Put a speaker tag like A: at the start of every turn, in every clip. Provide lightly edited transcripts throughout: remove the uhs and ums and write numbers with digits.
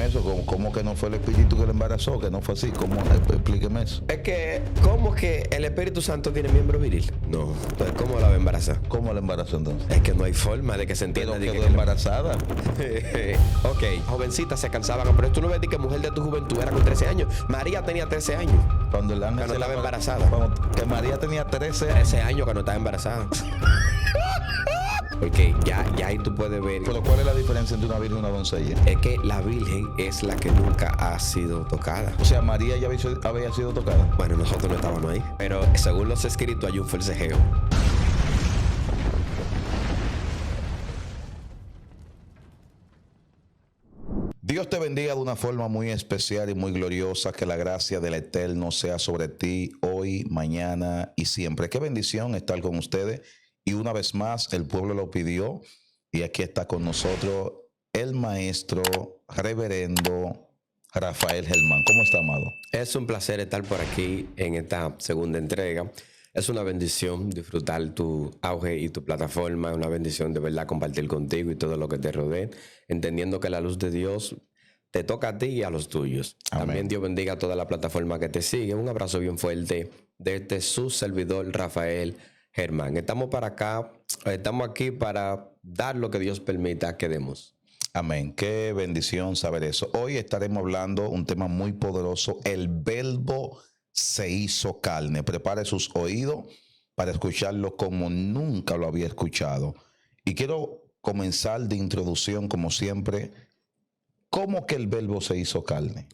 A: eso. ¿Cómo que no fue el espíritu que le embarazó? Que no fue así. ¿Cómo? Explíqueme eso.
B: Es que, ¿cómo que el Espíritu Santo tiene miembro viril? No. Entonces, ¿cómo la va a embarazar?
A: ¿Cómo la embarazó entonces?
B: Es que no hay forma de que se entienda.
A: Pero
B: de
A: quedó embarazada.
B: Ok, jovencitas se cansaban, pero tú no ves que mujer de tu juventud era con 13 años. María tenía 13 años.
A: Cuando el ángel
B: Que no
A: se la
B: estaba embarazada.
A: Que María tenía 13 años.
B: 13 años que no estaba embarazada. Porque ya ahí tú puedes ver.
A: Pero ¿cuál es la diferencia entre una virgen y una doncella?
B: Es que la Virgen es la que nunca ha sido tocada.
A: O sea, María ya había sido tocada.
B: Bueno, nosotros no estábamos ahí. Pero según los escritos hay un forcejeo.
A: Dios te bendiga de una forma muy especial y muy gloriosa. Que la gracia del Eterno sea sobre ti hoy, mañana y siempre. Qué bendición estar con ustedes. Y una vez más, el pueblo lo pidió. Y aquí está con nosotros el maestro reverendo Rafael Germán. ¿Cómo está, amado?
B: Es un placer estar por aquí en esta segunda entrega. Es una bendición disfrutar tu auge y tu plataforma. Una bendición de verdad compartir contigo y todo lo que te rodee, entendiendo que la luz de Dios te toca a ti y a los tuyos.
A: Amén.
B: También Dios bendiga a toda la plataforma que te sigue. Un abrazo bien fuerte desde su servidor Rafael Germán. Estamos aquí para dar lo que Dios permita que demos.
A: Amén. Qué bendición saber eso. Hoy estaremos hablando un tema muy poderoso. El verbo se hizo carne. Prepare sus oídos para escucharlo como nunca lo había escuchado. Y quiero comenzar de introducción, como siempre. ¿Cómo que el verbo se hizo carne?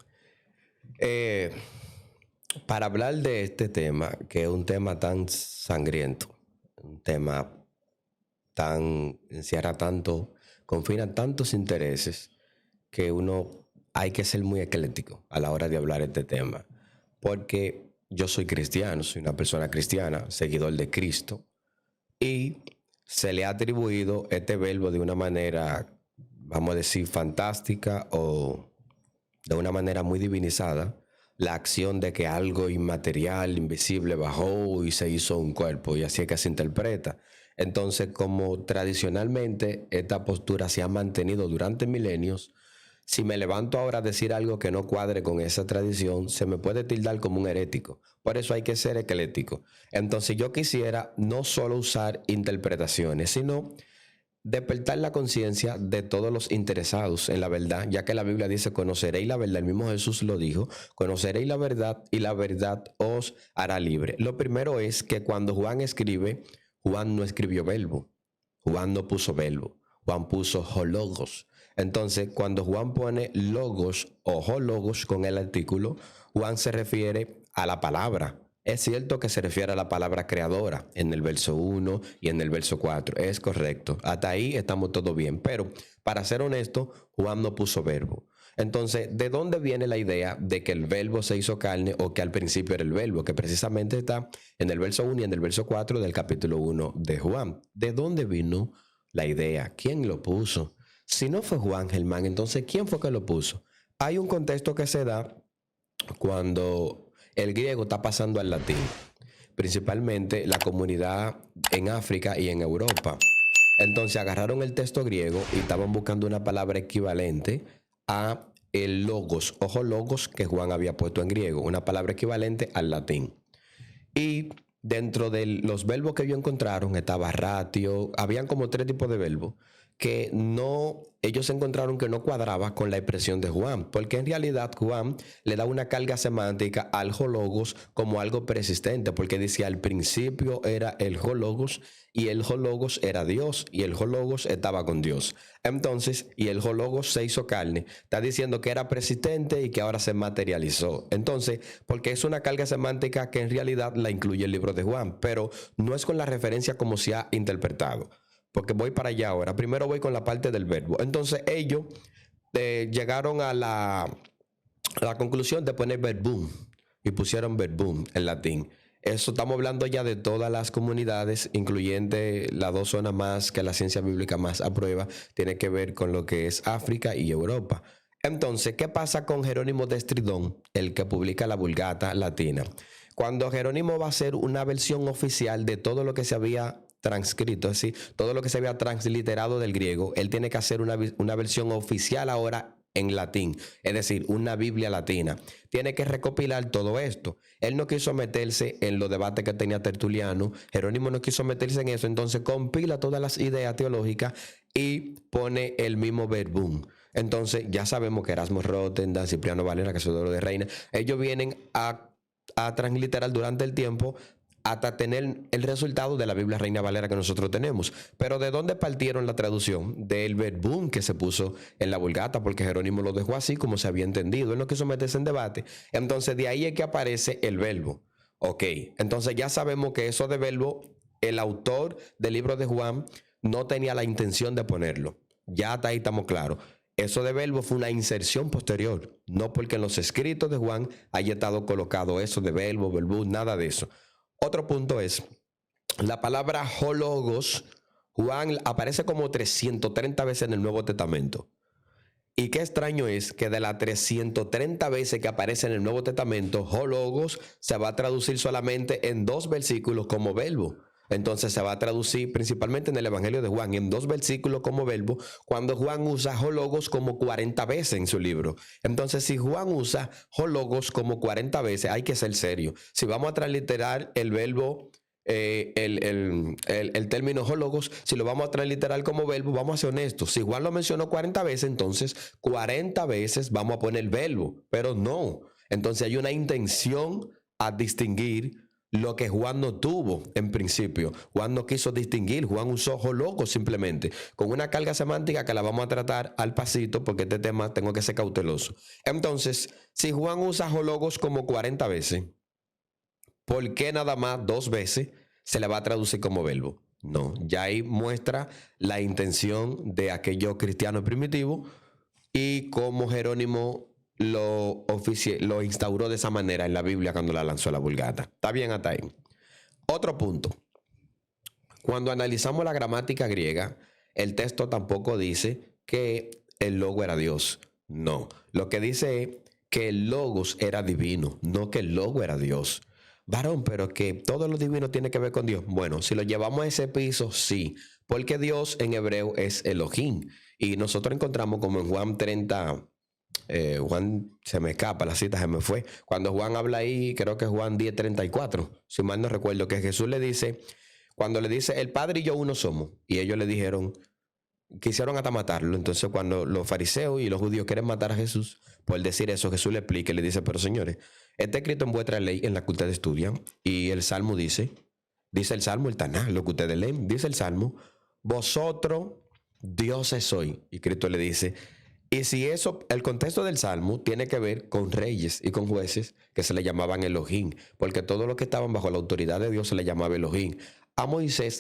B: Para hablar de este tema, que es un tema tan sangriento, un tema encierra tanto, confina tantos intereses, que hay que ser muy ecléctico a la hora de hablar de este tema. Porque yo soy cristiano, soy una persona cristiana, seguidor de Cristo, y se le ha atribuido este verbo de una manera, vamos a decir, fantástica o de una manera muy divinizada, la acción de que algo inmaterial, invisible, bajó y se hizo un cuerpo, y así es que se interpreta. Entonces, como tradicionalmente esta postura se ha mantenido durante milenios, si me levanto ahora a decir algo que no cuadre con esa tradición, se me puede tildar como un herético. Por eso hay que ser ecléctico. Entonces yo quisiera no solo usar interpretaciones, sino despertar la conciencia de todos los interesados en la verdad, ya que la Biblia dice: conoceréis la verdad. El mismo Jesús lo dijo: conoceréis la verdad y la verdad os hará libre. Lo primero es que cuando Juan escribe, Juan no escribió verbo. Juan no puso verbo. Juan puso hologos. Entonces, cuando Juan pone logos o hologos con el artículo, Juan se refiere a la palabra. Es cierto que se refiere a la palabra creadora en el verso 1 y en el verso 4. Es correcto. Hasta ahí estamos todo bien. Pero, para ser honesto, Juan no puso verbo. Entonces, ¿de dónde viene la idea de que el verbo se hizo carne, o que al principio era el verbo? Que precisamente está en el verso 1 y en el verso 4 del capítulo 1 de Juan. ¿De dónde vino la idea? ¿Quién lo puso? Si no fue Juan Germán, entonces ¿quién fue que lo puso? Hay un contexto que se da cuando el griego está pasando al latín, principalmente la comunidad en África y en Europa. Entonces agarraron el texto griego y estaban buscando una palabra equivalente a el logos, ojo, logos, que Juan había puesto en griego, una palabra equivalente al latín. Y dentro de los verbos que ellos encontraron estaba ratio, habían como 3 tipos de verbos que ellos encontraron que no cuadraba con la expresión de Juan, porque en realidad Juan le da una carga semántica al hologos como algo persistente, porque dice: al principio era el hologos, y el hologos era Dios, y el hologos estaba con Dios. Entonces, y el hologos se hizo carne, está diciendo que era persistente y que ahora se materializó. Entonces, porque es una carga semántica que en realidad la incluye el libro de Juan, pero no es con la referencia como se ha interpretado. Porque voy para allá ahora. Primero voy con la parte del verbo. Entonces ellos llegaron a la conclusión de poner verbum, y pusieron verbum en latín. Eso estamos hablando ya de todas las comunidades, incluyendo las 2 zonas más que la ciencia bíblica más aprueba, tiene que ver con lo que es África y Europa. Entonces, ¿qué pasa con Jerónimo de Estridón, el que publica la Vulgata Latina? Cuando Jerónimo va a hacer una versión oficial de todo lo que se había transcrito, es decir, todo lo que se había transliterado del griego, él tiene que hacer una versión oficial ahora en latín, es decir, una Biblia latina. Tiene que recopilar todo esto. Él no quiso meterse en los debates que tenía Tertuliano, Jerónimo no quiso meterse en eso, entonces compila todas las ideas teológicas y pone el mismo verbum. Entonces ya sabemos que Erasmo Rotterdam, Cipriano Valera, Casiodoro de Reina, ellos vienen a transliterar durante el tiempo hasta tener el resultado de la Biblia Reina Valera que nosotros tenemos. Pero ¿de dónde partieron la traducción? Del verbum que se puso en la Vulgata, porque Jerónimo lo dejó así como se había entendido. Él no quiso meterse en debate. Entonces de ahí es que aparece el verbo. Ok, entonces ya sabemos que eso de verbo, el autor del libro de Juan no tenía la intención de ponerlo. Ya hasta ahí estamos claros. Eso de verbo fue una inserción posterior, no porque en los escritos de Juan haya estado colocado eso de verbo, verbum, nada de eso. Otro punto es, la palabra hologos, Juan aparece como 330 veces en el Nuevo Testamento. Y qué extraño es que de las 330 veces que aparece en el Nuevo Testamento, hologos se va a traducir solamente en 2 versículos como verbo. Entonces se va a traducir principalmente en el Evangelio de Juan, en 2 versículos como verbo, cuando Juan usa hologos como 40 veces en su libro. Entonces, si Juan usa hologos como 40 veces, hay que ser serio. Si vamos a transliterar el verbo, el término hologos, si lo vamos a transliterar como verbo, vamos a ser honestos. Si Juan lo mencionó 40 veces, entonces 40 veces vamos a poner verbo, pero no. Entonces hay una intención a distinguir lo que Juan no tuvo en principio. Juan no quiso distinguir, Juan usó hologos simplemente, con una carga semántica que la vamos a tratar al pasito, porque este tema tengo que ser cauteloso. Entonces, si Juan usa hologos como 40 veces, ¿por qué nada más 2 veces se le va a traducir como verbo? No, ya ahí muestra la intención de aquellos cristianos primitivos y cómo Jerónimo lo instauró de esa manera en la Biblia cuando la lanzó a la Vulgata. Está bien hasta ahí. Otro punto. Cuando analizamos la gramática griega, el texto tampoco dice que el logo era Dios. No. Lo que dice es que el logos era divino, no que el logo era Dios. Varón, pero que todo lo divino tiene que ver con Dios. Bueno, si lo llevamos a ese piso, sí. Porque Dios en hebreo es Elohim. Y nosotros encontramos como en Juan 30... Juan, se me escapa, la cita se me fue. Cuando Juan habla ahí, creo que es Juan 10:34, si mal no recuerdo, que Jesús le dice, cuando le dice, el Padre y yo uno somos, y ellos le dijeron, quisieron hasta matarlo. Entonces cuando los fariseos y los judíos quieren matar a Jesús, por decir eso, Jesús le explica y le dice, pero señores, está escrito en vuestra ley, en la que ustedes estudian, y el Salmo dice el Salmo, el Taná, lo que ustedes leen, dice el Salmo, vosotros dioses sois. Y Cristo le dice, y si eso, el contexto del Salmo tiene que ver con reyes y con jueces que se le llamaban Elohim, porque todos los que estaban bajo la autoridad de Dios se le llamaba Elohim. A Moisés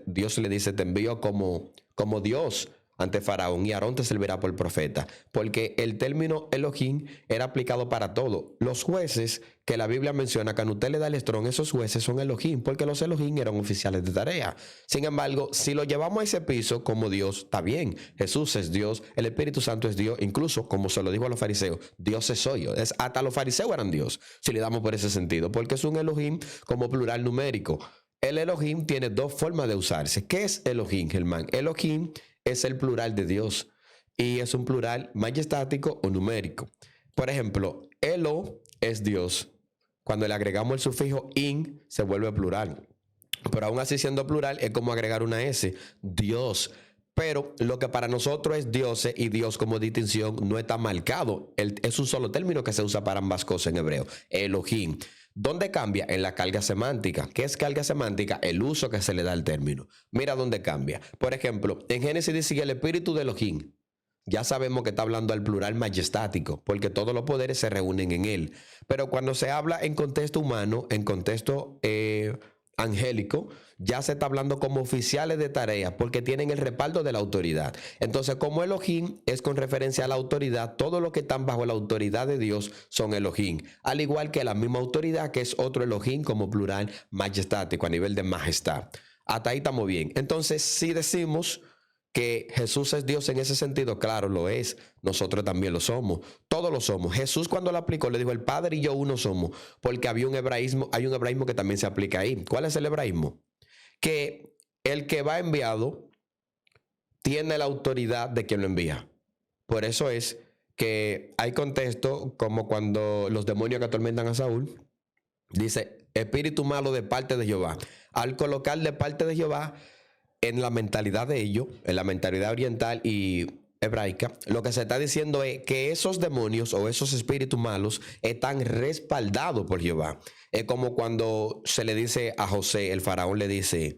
B: Dios le dice, te envío como Dios ante Faraón, y Aarón te servirá por profeta, porque el término Elohim era aplicado para todo. Los jueces que la Biblia menciona, cuando usted le da el estrón, esos jueces son Elohim, porque los Elohim eran oficiales de tarea. Sin embargo, si lo llevamos a ese piso como Dios, está bien. Jesús es Dios, el Espíritu Santo es Dios, incluso como se lo dijo a los fariseos, Dios es soy yo. Hasta los fariseos eran Dios, si le damos por ese sentido, porque es un Elohim como plural numérico. El Elohim tiene 2 formas de usarse. ¿Qué es Elohim, Germán? Elohim es el plural de Dios y es un plural majestático o numérico. Por ejemplo, Elo es Dios. Cuando le agregamos el sufijo in, se vuelve plural. Pero aún así, siendo plural, es como agregar una S, Dios. Pero lo que para nosotros es dioses y Dios como distinción no está marcado. Es un solo término que se usa para ambas cosas en hebreo, Elohim. ¿Dónde cambia? En la carga semántica. ¿Qué es carga semántica? El uso que se le da al término. Mira dónde cambia. Por ejemplo, en Génesis dice que el espíritu de Elohim. Ya sabemos que está hablando al plural majestático, porque todos los poderes se reúnen en él. Pero cuando se habla en contexto humano, en contexto angélico, ya se está hablando como oficiales de tarea, porque tienen el respaldo de la autoridad. Entonces, como Elohim es con referencia a la autoridad, todos los que están bajo la autoridad de Dios son Elohim, al igual que la misma autoridad que es otro Elohim como plural majestático, a nivel de majestad. Hasta ahí estamos bien. Entonces, si decimos que Jesús es Dios en ese sentido, claro, lo es. Nosotros también lo somos. Todos lo somos. Jesús, cuando lo aplicó, le dijo, el Padre y yo uno somos, porque hay un hebraísmo que también se aplica ahí. ¿Cuál es el hebraísmo? Que el que va enviado tiene la autoridad de quien lo envía. Por eso es que hay contexto como cuando los demonios que atormentan a Saúl, dice espíritu malo de parte de Jehová. Al colocar de parte de Jehová en la mentalidad de ellos, en la mentalidad oriental y hebraica, lo que se está diciendo es que esos demonios o esos espíritus malos están respaldados por Jehová. Es como cuando se le dice a José, el faraón le dice,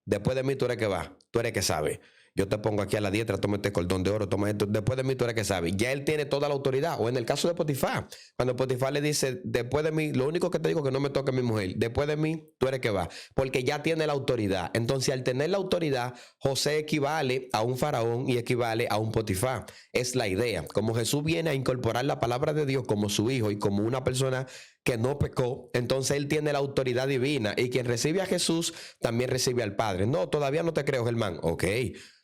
B: después de mí tú eres que va, tú eres que sabe. Yo te pongo aquí a la diestra, toma este cordón de oro, toma esto. Después de mí tú eres que sabe. Ya él tiene toda la autoridad. O en el caso de Potifar, cuando Potifar le dice, después de mí, lo único que te digo es que no me toque mi mujer. Después de mí, tú eres que va. Porque ya tiene la autoridad. Entonces, al tener la autoridad, José equivale a un faraón y equivale a un Potifar. Es la idea. Como Jesús viene a incorporar la palabra de Dios como su hijo y como una persona que no pecó, entonces él tiene la autoridad divina. Y quien recibe a Jesús también recibe al Padre. No, todavía no te creo, Germán. Ok.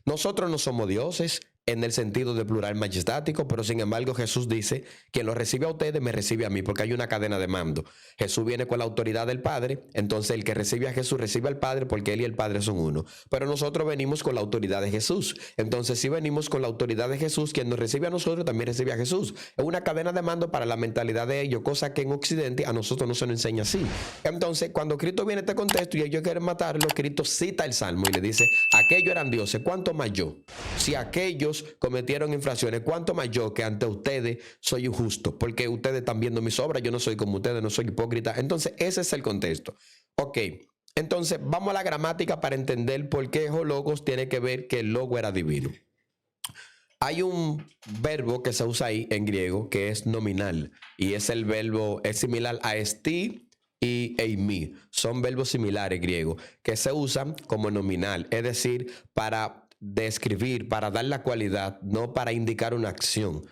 B: Nosotros no somos dioses en el sentido de plural majestático, pero sin embargo Jesús dice, quien lo recibe a ustedes me recibe a mí, porque hay una cadena de mando. Jesús viene con la autoridad del Padre, entonces el que recibe a Jesús recibe al Padre porque él y el Padre son uno. Pero nosotros venimos con la autoridad de Jesús. Entonces si venimos con la autoridad de Jesús, quien nos recibe a nosotros también recibe a Jesús. Es una cadena de mando para la mentalidad de ellos, cosa que en Occidente a nosotros no se nos enseña así. Entonces cuando Cristo viene a este contexto y ellos quieren matarlo, Cristo cita el Salmo y le dice, aquellos eran dioses, ¿cuánto más yo? Si aquellos cometieron infracciones, ¿cuánto más yo que ante ustedes soy injusto? Porque ustedes están viendo mis obras, yo no soy como ustedes, no soy hipócrita. Entonces ese es el contexto. Ok, entonces vamos a la gramática para entender por qué logos tiene que ver que el logo era divino. Hay un verbo que se usa ahí en griego que es nominal y es el verbo, es similar a esti y eimi. Son verbos similares griegos que se usan como nominal, es decir, para describir, para dar la cualidad, no para indicar una acción.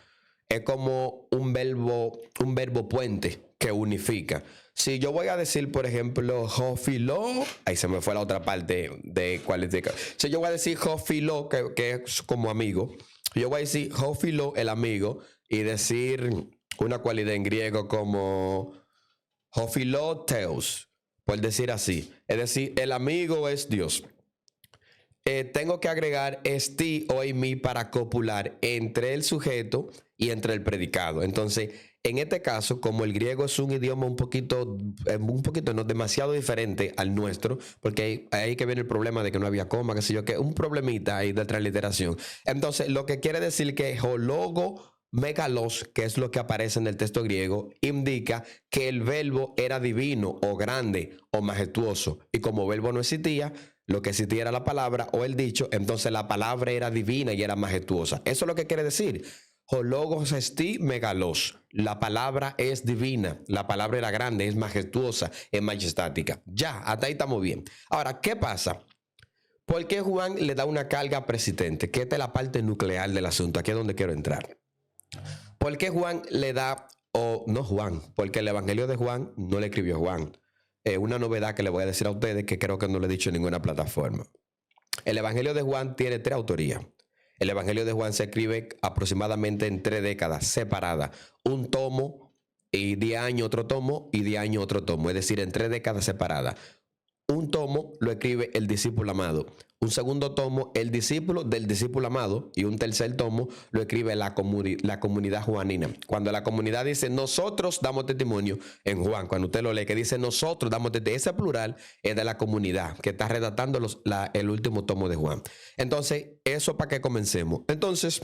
B: Es como un verbo puente que unifica. Si yo voy a decir, por ejemplo, Jofilo, ahí se me fue la otra parte de cualificar. Si yo voy a decir Jofilo, que es como amigo, yo voy a decir Jofilo, el amigo, y decir una cualidad en griego como Jofiloteos, por decir así. Es decir, el amigo es Dios. Tengo que agregar esti o eimi para copular entre el sujeto y entre el predicado. Entonces, en este caso, como el griego es un idioma un poquito, no demasiado diferente al nuestro, porque ahí que viene el problema de que no había coma, qué sé yo, que un problemita ahí de transliteración. Entonces, lo que quiere decir que hologo megalos, que es lo que aparece en el texto griego, indica que el verbo era divino o grande o majestuoso. Y como verbo no existía, lo que existía era la palabra o el dicho, entonces la palabra era divina y era majestuosa. Eso es lo que quiere decir. Hologos esti megalos. La palabra es divina, la palabra era grande, es majestuosa, es majestática. Ya, hasta ahí estamos bien. Ahora, ¿qué pasa? ¿Por qué Juan le da una carga persistente? Que esta es la parte nuclear del asunto. Aquí es donde quiero entrar. ¿Por qué Juan le da, o no Juan? Porque el Evangelio de Juan no le escribió Juan. Una novedad que le voy a decir a ustedes que creo que no le he dicho en ninguna plataforma. El Evangelio de Juan tiene 3 autorías. El Evangelio de Juan se escribe aproximadamente en 3 décadas separadas. Un tomo y 10 años otro tomo y 10 años otro tomo. Es decir, en 3 décadas separadas. Un tomo lo escribe el discípulo amado. Un segundo tomo, el discípulo del discípulo amado. Y un tercer tomo lo escribe la comunidad juanina. Cuando la comunidad dice, nosotros damos testimonio, en Juan, cuando usted lo lee, que dice, nosotros damos testimonio, ese plural es de la comunidad que está redactando el último tomo de Juan. Entonces, eso para que comencemos. Entonces,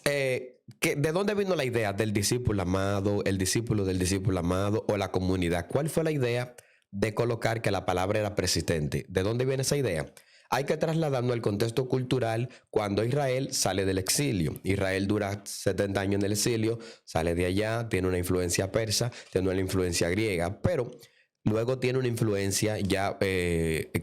B: ¿de dónde vino la idea del discípulo amado, el discípulo del discípulo amado o la comunidad? ¿Cuál fue la idea de colocar que la palabra era persistente? ¿De dónde viene esa idea? Hay que trasladarnos al contexto cultural cuando Israel sale del exilio. Israel dura 70 años en el exilio, sale de allá, tiene una influencia persa, tiene una influencia griega, pero luego tiene una influencia, ya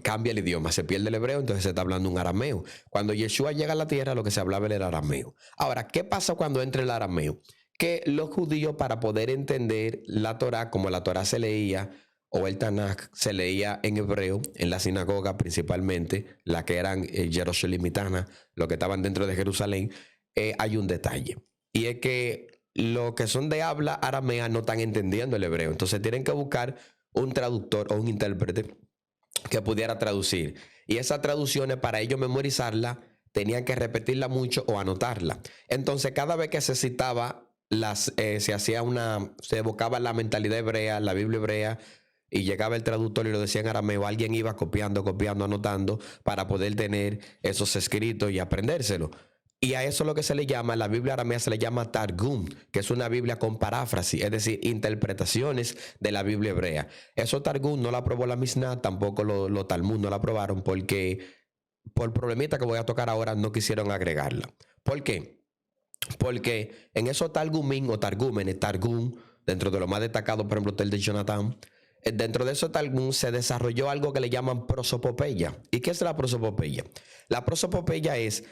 B: cambia el idioma, se pierde el hebreo, entonces se está hablando un arameo. Cuando Yeshua llega a la tierra, lo que se hablaba era el arameo. Ahora, ¿qué pasa cuando entra el arameo? Que los judíos, para poder entender la Torá, como la Torá se leía, o el Tanaj se leía en hebreo, en la sinagoga principalmente, la que eran jerusalemitanas, los que estaban dentro de Jerusalén, hay un detalle. Y es que los que son de habla aramea no están entendiendo el hebreo. Entonces tienen que buscar un traductor o un intérprete que pudiera traducir. Y esas traducciones, para ellos memorizarla, tenían que repetirla mucho o anotarla. Entonces, cada vez que se citaba, se evocaba la mentalidad hebrea, la Biblia hebrea, y llegaba el traductor y lo decía en arameo, alguien iba copiando, anotando para poder tener esos escritos y aprendérselo. Y a eso lo que se le llama, la Biblia aramea se le llama Targum, que es una Biblia con paráfrasis, es decir, interpretaciones de la Biblia hebrea. Eso Targum no la aprobó la Mishnah, tampoco lo Talmud no la aprobaron, porque por problemita que voy a tocar ahora no quisieron agregarla. ¿Por qué? Porque en esos Targumín o Targúmenes, Targum, dentro de lo más destacado, por ejemplo, el de Jonathan, dentro de eso Targum se desarrolló algo que le llaman prosopopeya. ¿Y qué es la prosopopeya? La prosopopeya es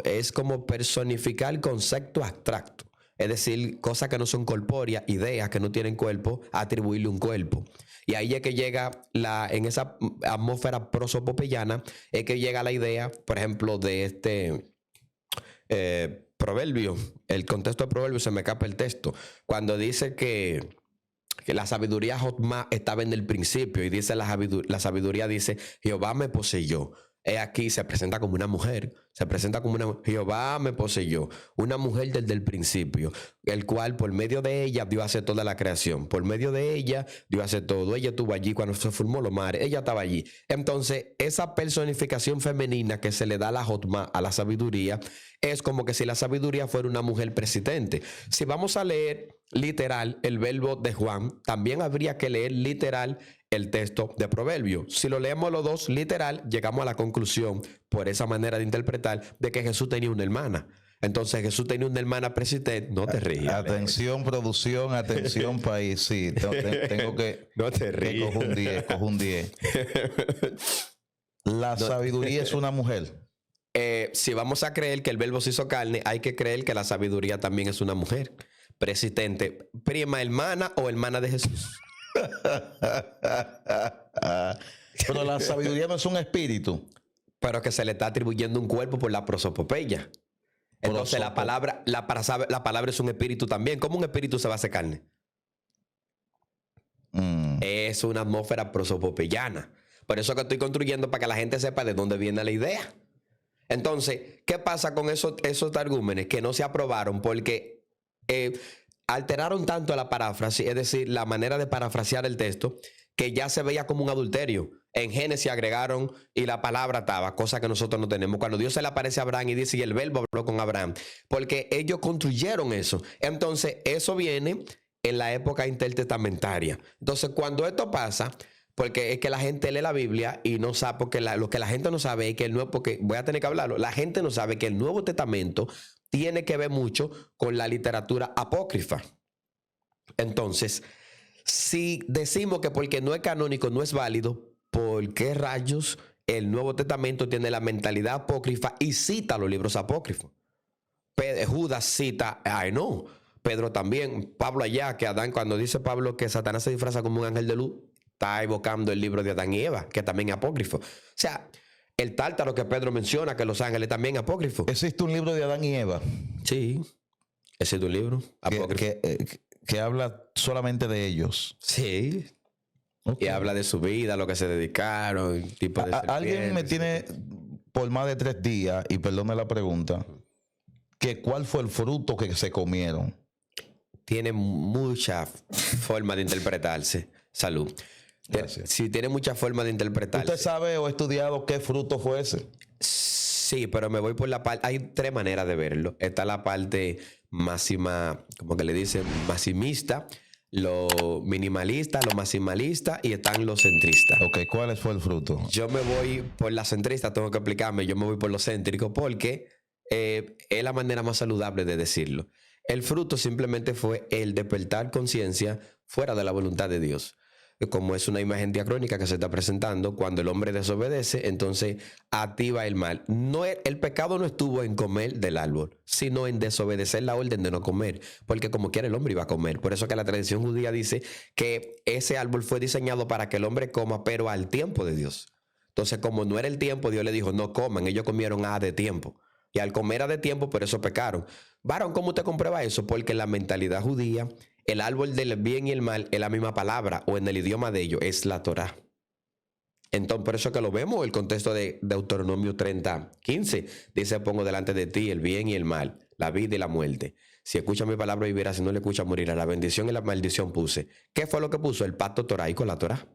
B: es como personificar conceptos abstractos. Es decir, cosas que no son corpóreas, ideas que no tienen cuerpo, atribuirle un cuerpo. Y ahí es que llega en esa atmósfera prosopopeyana, es que llega la idea, por ejemplo, de este proverbio. El contexto de proverbio se me escapa el texto. Cuando dice que la sabiduría Jotma estaba en el principio y dice la sabiduría dice, Jehová me poseyó. Aquí se presenta como una mujer, Jehová me poseyó, una mujer desde el principio, el cual por medio de ella Dios hace toda la creación, por medio de ella Dios hace todo, ella estuvo allí cuando se formó los mares, ella estaba allí. Entonces esa personificación femenina que se le da a la Jotma, a la sabiduría, es como que si la sabiduría fuera una mujer presidente. Si vamos a leer literal el verbo de Juan, también habría que leer literal el texto de Proverbio. Si lo leemos los dos literal, llegamos a la conclusión, por esa manera de interpretar, de que Jesús tenía una hermana. Entonces Jesús tenía una hermana presidente. No te rías.
A: Atención producción, atención país. Sí, tengo que...
B: No te rías.
A: Cojo un 10. La sabiduría es una mujer.
B: Si vamos a creer que el verbo se hizo carne, hay que creer que la sabiduría también es una mujer presidente, prima hermana o hermana de Jesús.
A: Pero la sabiduría no es un espíritu.
B: Pero que se le está atribuyendo un cuerpo por la prosopopeya. Entonces la palabra es un espíritu también. ¿Cómo un espíritu se va a hacer carne? Es una atmósfera prosopopeyana. Por eso que estoy construyendo para que la gente sepa de dónde viene la idea. Entonces, ¿qué pasa con esos targúmenes que no se aprobaron? Porque alteraron tanto la paráfrasis, es decir, la manera de parafrasear el texto, que ya se veía como un adulterio. En Génesis agregaron y la palabra estaba, cosa que nosotros no tenemos. Cuando Dios se le aparece a Abraham y dice, y el verbo habló con Abraham, porque ellos construyeron eso. Entonces, eso viene en la época intertestamentaria. Entonces, cuando esto pasa, porque es que la gente lee la Biblia y no sabe, porque lo que la gente no sabe es que porque voy a tener que hablarlo, la gente no sabe que el Nuevo Testamento tiene que ver mucho con la literatura apócrifa. Entonces, si decimos que porque no es canónico no es válido, ¿por qué rayos el Nuevo Testamento tiene la mentalidad apócrifa y cita los libros apócrifos? Judas cita a Enoc, Pedro también, Pablo allá, que Adán, cuando dice Pablo que Satanás se disfraza como un ángel de luz, está evocando el libro de Adán y Eva, que también es apócrifo. O sea, el tártaro que Pedro menciona, que los ángeles también es apócrifo.
A: ¿Existe un libro de Adán y Eva?
B: Sí, existe un libro apócrifo.
A: Que habla solamente de ellos.
B: Sí. Okay. Y habla de su vida, lo que se dedicaron, tipo de
A: alguien me tiene por más de 3 días, y perdone la pregunta, que ¿cuál fue el fruto que se comieron?
B: Tiene mucha forma de interpretarse. Salud.
A: Gracias.
B: Sí, tiene mucha forma de interpretarse.
A: ¿Usted sabe o ha estudiado qué fruto fue ese?
B: Sí, pero me voy por la parte... Hay 3 maneras de verlo. Está la parte máxima, como que le dicen, maximista, lo minimalista, lo maximalista, y están los centristas.
A: Ok, ¿cuál fue el fruto?
B: Yo me voy por la centrista, tengo que explicarme. Yo me voy por lo céntrico porque es la manera más saludable de decirlo. El fruto simplemente fue el despertar conciencia fuera de la voluntad de Dios. Como es una imagen diacrónica que se está presentando, cuando el hombre desobedece, entonces activa el mal. El pecado no estuvo en comer del árbol, sino en desobedecer la orden de no comer, porque como quiera el hombre iba a comer. Por eso que la tradición judía dice que ese árbol fue diseñado para que el hombre coma, pero al tiempo de Dios. Entonces, como no era el tiempo, Dios le dijo, no coman. Ellos comieron a de tiempo. Y al comer a de tiempo, por eso pecaron. Varón, ¿cómo usted comprueba eso? Porque en la mentalidad judía, el árbol del bien y el mal es la misma palabra, o en el idioma de ellos es la Torá. Entonces, por eso que lo vemos, el contexto de Deuteronomio 30:15. Dice, pongo delante de ti el bien y el mal, la vida y la muerte. Si escuchas mi palabra vivirás, si no le escuchas morirás. La bendición y la maldición puse. ¿Qué fue lo que puso? El pacto toraico, la Torá.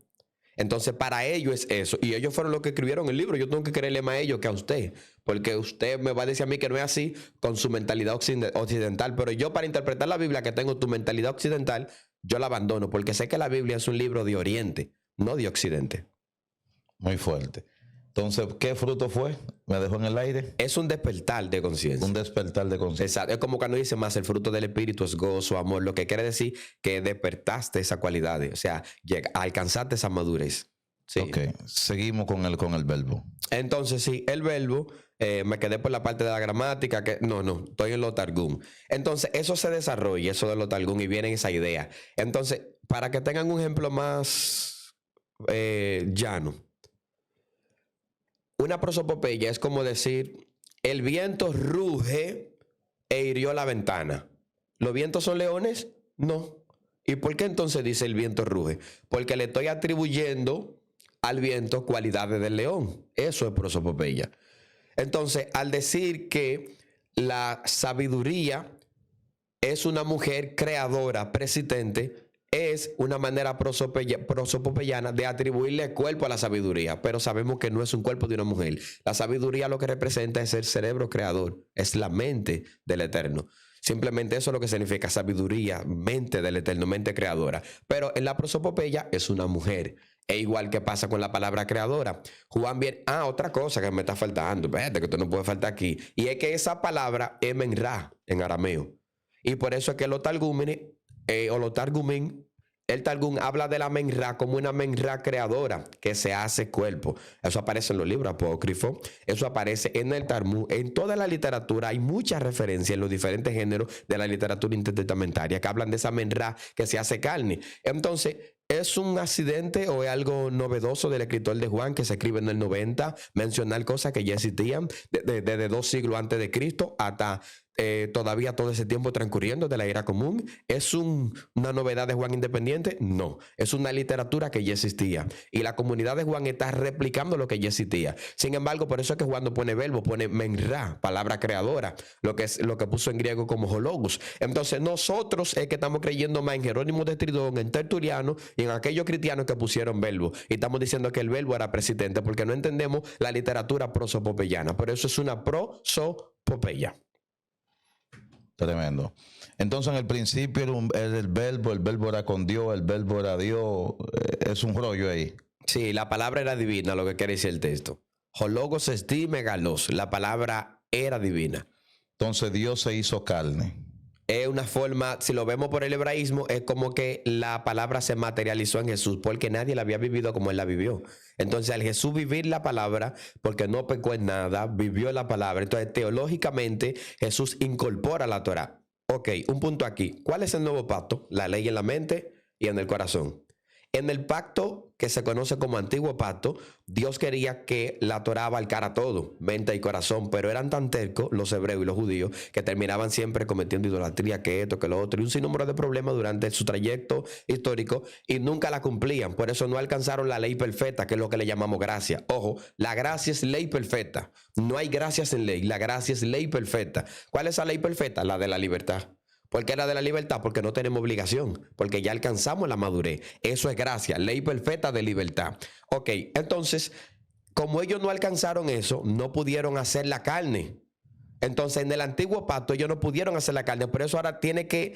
B: Entonces, para ellos es eso. Y ellos fueron los que escribieron el libro. Yo tengo que creerle más a ellos que a usted. Porque usted me va a decir a mí que no es así con su mentalidad occidental. Pero yo, para interpretar la Biblia, que tengo tu mentalidad occidental, yo la abandono. Porque sé que la Biblia es un libro de Oriente, no de Occidente.
A: Muy fuerte. Entonces, ¿qué fruto fue? ¿Me dejó en el aire?
B: Es un despertar de conciencia.
A: Un despertar de conciencia.
B: Exacto. Es como cuando dice más, el fruto del Espíritu es gozo, amor. Lo que quiere decir que despertaste esa cualidad. O sea, alcanzaste esa madurez. Sí.
A: Ok, seguimos con el verbo.
B: Entonces, sí, el verbo, me quedé por la parte de la gramática, que no, estoy en lo targum. Entonces, eso se desarrolla, eso de lo targum, y viene esa idea. Entonces, para que tengan un ejemplo más llano, una prosopopeya es como decir, el viento ruge e hirió la ventana. ¿Los vientos son leones? No. ¿Y por qué entonces dice el viento ruge? Porque le estoy atribuyendo al viento cualidades del león. Eso es prosopopeya. Entonces, al decir que la sabiduría es una mujer creadora, persistente, es una manera prosopopeyana de atribuirle cuerpo a la sabiduría, pero sabemos que no es un cuerpo de una mujer. La sabiduría lo que representa es el cerebro creador, es la mente del Eterno. Simplemente eso es lo que significa sabiduría, mente del Eterno, mente creadora. Pero en la prosopopeya es una mujer. E igual que pasa con la palabra creadora. Juan bien, otra cosa que me está faltando, espérate que esto no puede faltar aquí, y es que esa palabra es menra en arameo. Y por eso es que los targúmenes o los targumín, el targum habla de la menra como una menra creadora que se hace cuerpo. Eso aparece en los libros apócrifos, eso aparece en el Talmud, en toda la literatura. Hay muchas referencias en los diferentes géneros de la literatura intertestamentaria que hablan de esa menra que se hace carne. Entonces, ¿es un accidente o es algo novedoso del escritor de Juan que se escribe en el 90 mencionar cosas que ya existían desde 2 siglos antes de Cristo hasta todavía todo ese tiempo transcurriendo de la era común? ¿Es una novedad de Juan independiente? No, es una literatura que ya existía y la comunidad de Juan está replicando lo que ya existía. Sin embargo, por eso es que Juan no pone verbo, pone menra, palabra creadora, lo que puso en griego como hologos. Entonces nosotros es que estamos creyendo más en Jerónimo de Tridón, en Tertuliano y en aquellos cristianos que pusieron verbo, y estamos diciendo que el verbo era persistente porque no entendemos la literatura prosopopeyana. Por eso es una prosopopeya.
A: Tremendo. Entonces, en el principio era el verbo era con Dios, el verbo era Dios. Es un rollo ahí.
B: Sí, la palabra era divina, lo que quiere decir el texto. Hologos esti megalos, la palabra era divina.
A: Entonces, Dios se hizo carne.
B: Es una forma, si lo vemos por el hebraísmo, es como que la palabra se materializó en Jesús, porque nadie la había vivido como él la vivió. Entonces, al Jesús vivir la palabra, porque no pecó en nada, vivió la palabra. Entonces, teológicamente, Jesús incorpora la Torá. Ok, un punto aquí. ¿Cuál es el nuevo pacto? La ley en la mente y en el corazón. En el pacto que se conoce como Antiguo Pacto, Dios quería que la Torá abarcara todo, mente y corazón, pero eran tan tercos los hebreos y los judíos que terminaban siempre cometiendo idolatría, que esto, que lo otro, y un sinnúmero de problemas durante su trayecto histórico y nunca la cumplían. Por eso no alcanzaron la ley perfecta, que es lo que le llamamos gracia. Ojo, la gracia es ley perfecta. No hay gracias en ley, la gracia es ley perfecta. ¿Cuál es esa ley perfecta? La de la libertad. ¿Por qué la de la libertad? Porque no tenemos obligación, porque ya alcanzamos la madurez. Eso es gracia, ley perfecta de libertad. Ok, entonces, como ellos no alcanzaron eso, no pudieron hacer la carne. Entonces, en el antiguo pacto ellos no pudieron hacer la carne, por eso ahora tiene que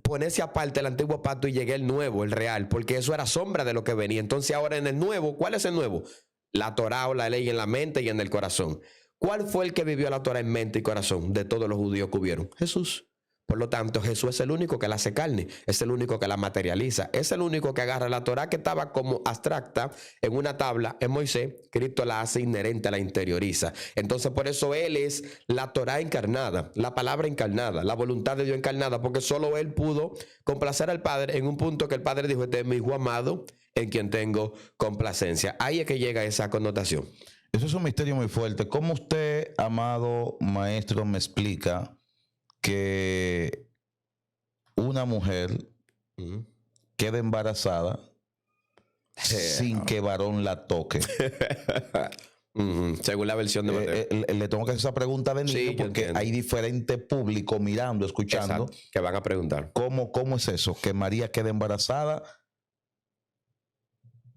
B: ponerse aparte el antiguo pacto y llegue el nuevo, el real, porque eso era sombra de lo que venía. Entonces, ahora en el nuevo, ¿cuál es el nuevo? La Torá o la ley en la mente y en el corazón. ¿Cuál fue el que vivió la Torá en mente y corazón de todos los judíos que hubieron? Jesús. Por lo tanto, Jesús es el único que la hace carne, es el único que la materializa, es el único que agarra la Torá que estaba como abstracta en una tabla en Moisés, Cristo la hace inherente, la interioriza. Entonces, por eso Él es la Torá encarnada, la palabra encarnada, la voluntad de Dios encarnada, porque solo Él pudo complacer al Padre en un punto que el Padre dijo: este es mi hijo amado en quien tengo complacencia. Ahí es que llega esa connotación.
A: Eso es un misterio muy fuerte. ¿Cómo usted, amado maestro, me explica que una mujer queda embarazada sin que varón la toque.
B: Según la versión de Mateo.
A: Le tengo que hacer esa pregunta de niño
B: Sí, yo
A: porque
B: entiendo.
A: hay diferentes públicos mirando, escuchando.
B: Exacto, que van a preguntar.
A: ¿Cómo es eso? Que María quede embarazada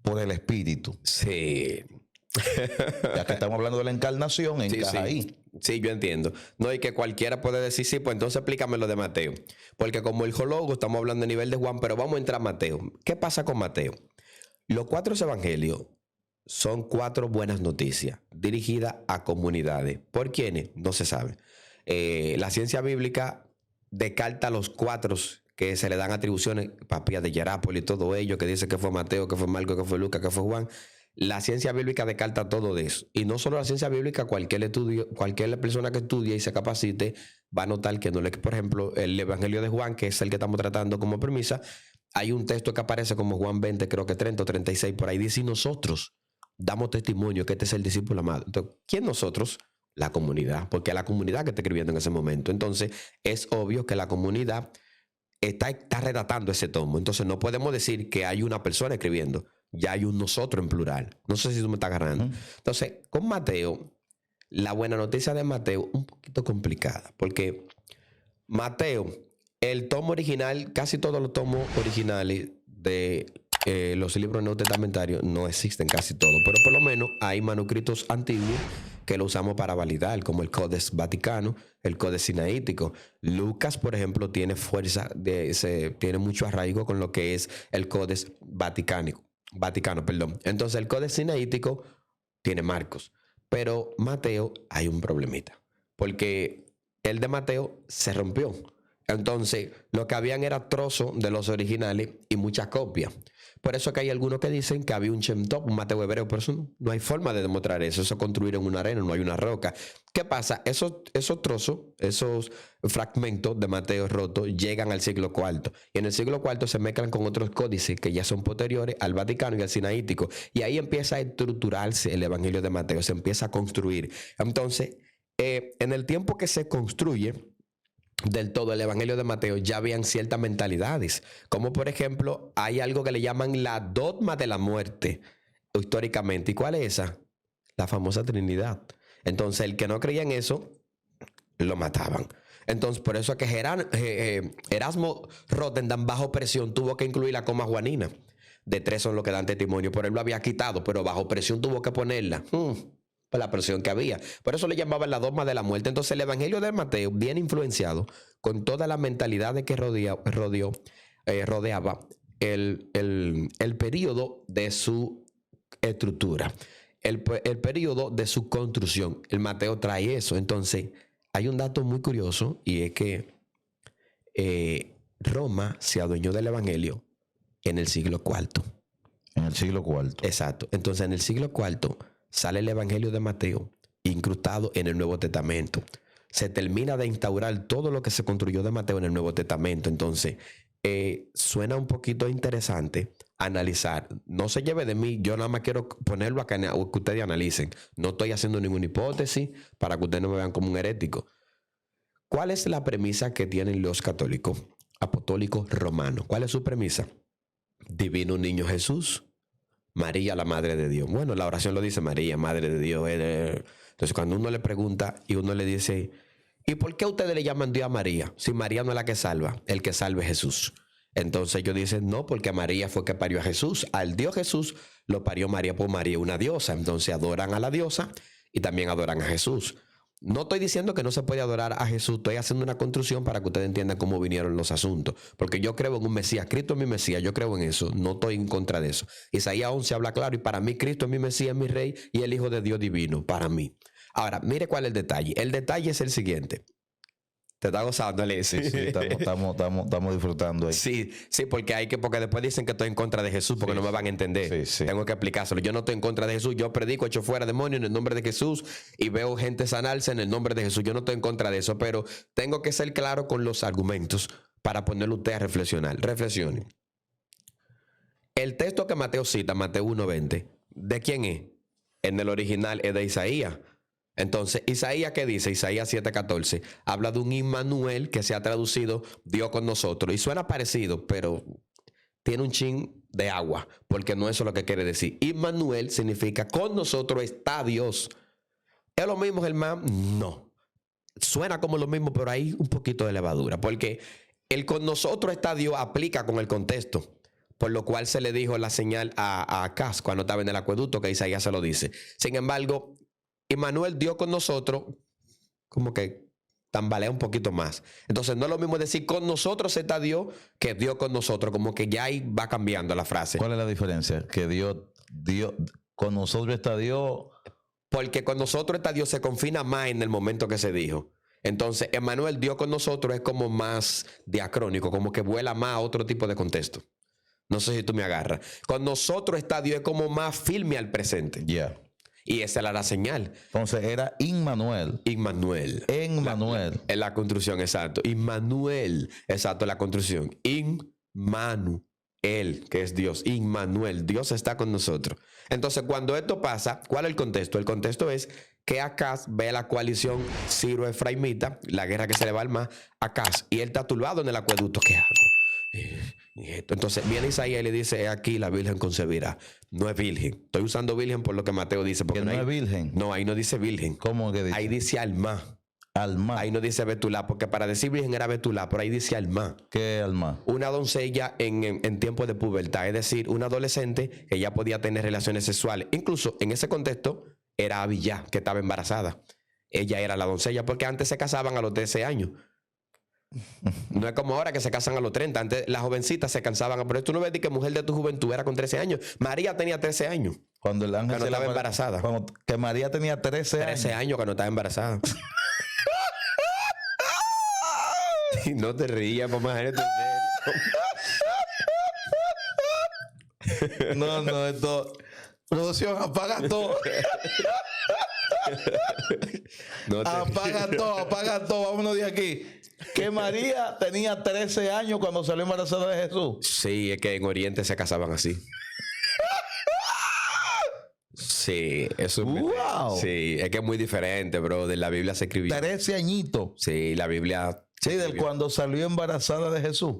A: por el Espíritu.
B: Sí.
A: Ya que estamos hablando de la encarnación, encaja ahí.
B: Sí, yo entiendo. No, y que cualquiera puede decir, sí, pues entonces explícame lo de Mateo. Porque como el geólogo estamos hablando a nivel de Juan, pero vamos a entrar a Mateo. ¿Qué pasa con Mateo? Los 4 evangelios son 4 buenas noticias dirigidas a comunidades. ¿Por quiénes? No se sabe. La ciencia bíblica descarta los 4 que se le dan atribuciones, Papías de Hierápolis y todo ello, que dice que fue Mateo, que fue Marco, que fue Lucas, que fue Juan. La ciencia bíblica descarta todo de eso. Y no solo la ciencia bíblica, cualquier persona que estudie y se capacite va a notar que no le, por ejemplo, el Evangelio de Juan, que es el que estamos tratando como premisa, hay un texto que aparece como Juan 20, creo que 30 o 36, por ahí dice, y nosotros damos testimonio que este es el discípulo amado. Entonces, ¿quién nosotros? La comunidad, porque es la comunidad que está escribiendo en ese momento. Entonces, es obvio que la comunidad está redactando ese tomo. Entonces, no podemos decir que hay una persona escribiendo. Ya hay un nosotros en plural. No sé si tú me estás agarrando. Entonces, con Mateo, la buena noticia de Mateo, un poquito complicada, porque Mateo, el tomo original, casi todos los tomos originales de los libros neotestamentarios no existen casi todos, pero por lo menos hay manuscritos antiguos que lo usamos para validar, como el Codex Vaticano, el Codex Sinaítico. Lucas, por ejemplo, tiene tiene mucho arraigo con lo que es el Codex Vaticano. Entonces, el Codex Sinaítico tiene Marcos, pero Mateo hay un problemita, porque el de Mateo se rompió. Entonces, lo que habían era trozos de los originales y muchas copias. Por eso que hay algunos que dicen que había un Shem Tov, un Mateo hebreo, pero eso no hay forma de demostrar eso. Eso construir en una arena, no hay una roca. ¿Qué pasa? Esos trozos, esos fragmentos de Mateo rotos llegan al siglo IV. Y en el siglo IV se mezclan con otros códices que ya son posteriores al Vaticano y al Sinaítico. Y ahí empieza a estructurarse el Evangelio de Mateo, se empieza a construir. Entonces, en el tiempo que se construye del todo el Evangelio de Mateo, ya habían ciertas mentalidades, como por ejemplo hay algo que le llaman la dogma de la muerte históricamente. ¿Y cuál es esa? La famosa Trinidad. Entonces el que no creía en eso lo mataban. Entonces por eso es que Erasmo Rotterdam bajo presión tuvo que incluir la coma juanina. De 3 son los que dan testimonio, por él lo había quitado, pero bajo presión tuvo que ponerla. Por la presión que había. Por eso le llamaban la dogma de la muerte. Entonces el Evangelio de Mateo viene influenciado con toda la mentalidad de que rodeaba el periodo de su estructura, el periodo de su construcción. El Mateo trae eso. Entonces hay un dato muy curioso, y es que Roma se adueñó del Evangelio en el siglo IV.
A: En el siglo IV.
B: Exacto. Entonces en el siglo IV sale el Evangelio de Mateo incrustado en el Nuevo Testamento. Se termina de instaurar todo lo que se construyó de Mateo en el Nuevo Testamento. Entonces, suena un poquito interesante analizar. No se lleve de mí, yo nada más quiero ponerlo acá que ustedes analicen. No estoy haciendo ninguna hipótesis para que ustedes no me vean como un herético. ¿Cuál es la premisa que tienen los católicos apostólicos romanos? ¿Cuál es su premisa? Divino niño Jesús, María, la madre de Dios. Bueno, la oración lo dice María, madre de Dios. Entonces, cuando uno le pregunta y uno le dice, ¿y por qué ustedes le llaman Dios a María? Si María no es la que salva, el que salve es Jesús. Entonces ellos dicen, no, porque María fue que parió a Jesús. Al Dios Jesús lo parió María, por María una diosa. Entonces adoran a la diosa y también adoran a Jesús. No estoy diciendo que no se puede adorar a Jesús, estoy haciendo una construcción para que ustedes entiendan cómo vinieron los asuntos. Porque yo creo en un Mesías, Cristo es mi Mesías, yo creo en eso, no estoy en contra de eso. Isaías 11 habla claro, y para mí Cristo es mi Mesías, mi Rey y el Hijo de Dios divino, para mí. Ahora, mire cuál es el detalle. El detalle es el siguiente. Te está gozando, Alexis.
A: Sí, estamos disfrutando ahí.
B: Sí, porque después dicen que estoy en contra de Jesús porque no me van a entender.
A: Sí.
B: Tengo que explicárselo. Yo no estoy en contra de Jesús. Yo predico, echo fuera demonios en el nombre de Jesús y veo gente sanarse en el nombre de Jesús. Yo no estoy en contra de eso, pero tengo que ser claro con los argumentos para ponerlo usted a reflexionar. Reflexione. El texto que Mateo cita, Mateo 1:20, ¿de quién es? En el original es de Isaías. Entonces, Isaías, ¿qué dice? Isaías 7:14 habla de un Immanuel que se ha traducido Dios con nosotros. Y suena parecido, pero tiene un chin de agua, porque no eso es lo que quiere decir. Immanuel significa con nosotros está Dios. ¿Es lo mismo, Germán? No. Suena como lo mismo, pero hay un poquito de levadura, porque el con nosotros está Dios aplica con el contexto, por lo cual se le dijo la señal a Acaz cuando estaba en el acueducto, que Isaías se lo dice. Sin embargo, Immanuel, Dios con nosotros, como que tambalea un poquito más. Entonces no es lo mismo decir con nosotros está Dios que Dios con nosotros, como que ya ahí va cambiando la frase.
A: ¿Cuál es la diferencia? Que Dios, con nosotros está Dios.
B: Porque con nosotros está Dios se confina más en el momento que se dijo. Entonces, Emmanuel, Dios con nosotros es como más diacrónico, como que vuela más a otro tipo de contexto. No sé si tú me agarras. Con nosotros está Dios es como más firme al presente.
A: Ya.
B: Y esa era la señal.
A: Entonces era Immanuel.
B: Immanuel.
A: Emmanuel.
B: En la construcción, exacto. Immanuel, exacto, la construcción. Immanuel, que es Dios. Immanuel, Dios está con nosotros. Entonces, cuando esto pasa, ¿cuál es el contexto? El contexto es que Acaz ve la coalición Ciro-Efraimita, la guerra que se le va al mar, Acaz, y él está turbado en el acueducto. ¿Qué hago? Entonces viene Isaías y le dice: aquí la Virgen concebirá. No es virgen. Estoy usando virgen por lo que Mateo dice. Porque
A: Que no es virgen.
B: No, ahí no dice virgen.
A: ¿Cómo que dice?
B: Ahí dice alma.
A: Alma.
B: Ahí no dice Betulá, porque para decir virgen era Betulá, pero ahí dice alma.
A: ¿Qué alma?
B: Una doncella en tiempo de pubertad, es decir, una adolescente que ya podía tener relaciones sexuales. Incluso en ese contexto era Abiyá, que estaba embarazada. Ella era la doncella, porque antes se casaban a los 13 años. No es como ahora que se casan a los 30. Antes las jovencitas se cansaban. Pero tú no ves que mujer de tu juventud era con 13 años. María tenía 13 años.
A: Cuando el ángel
B: cuando estaba embarazada.
A: Que María tenía 13 años.
B: 13 años cuando estaba embarazada. Y no te rías, mamá.
A: No, esto. Producción, apaga todo. Apaga todo. Vámonos de aquí. Que María tenía 13 años cuando salió embarazada de Jesús.
B: Sí, es que en Oriente se casaban así. Sí, eso es.
A: ¡Wow!
B: Sí, es que es muy diferente, bro. De la Biblia se escribió.
A: 13 añitos.
B: Sí, la Biblia.
A: Sí, del cuando salió embarazada de Jesús.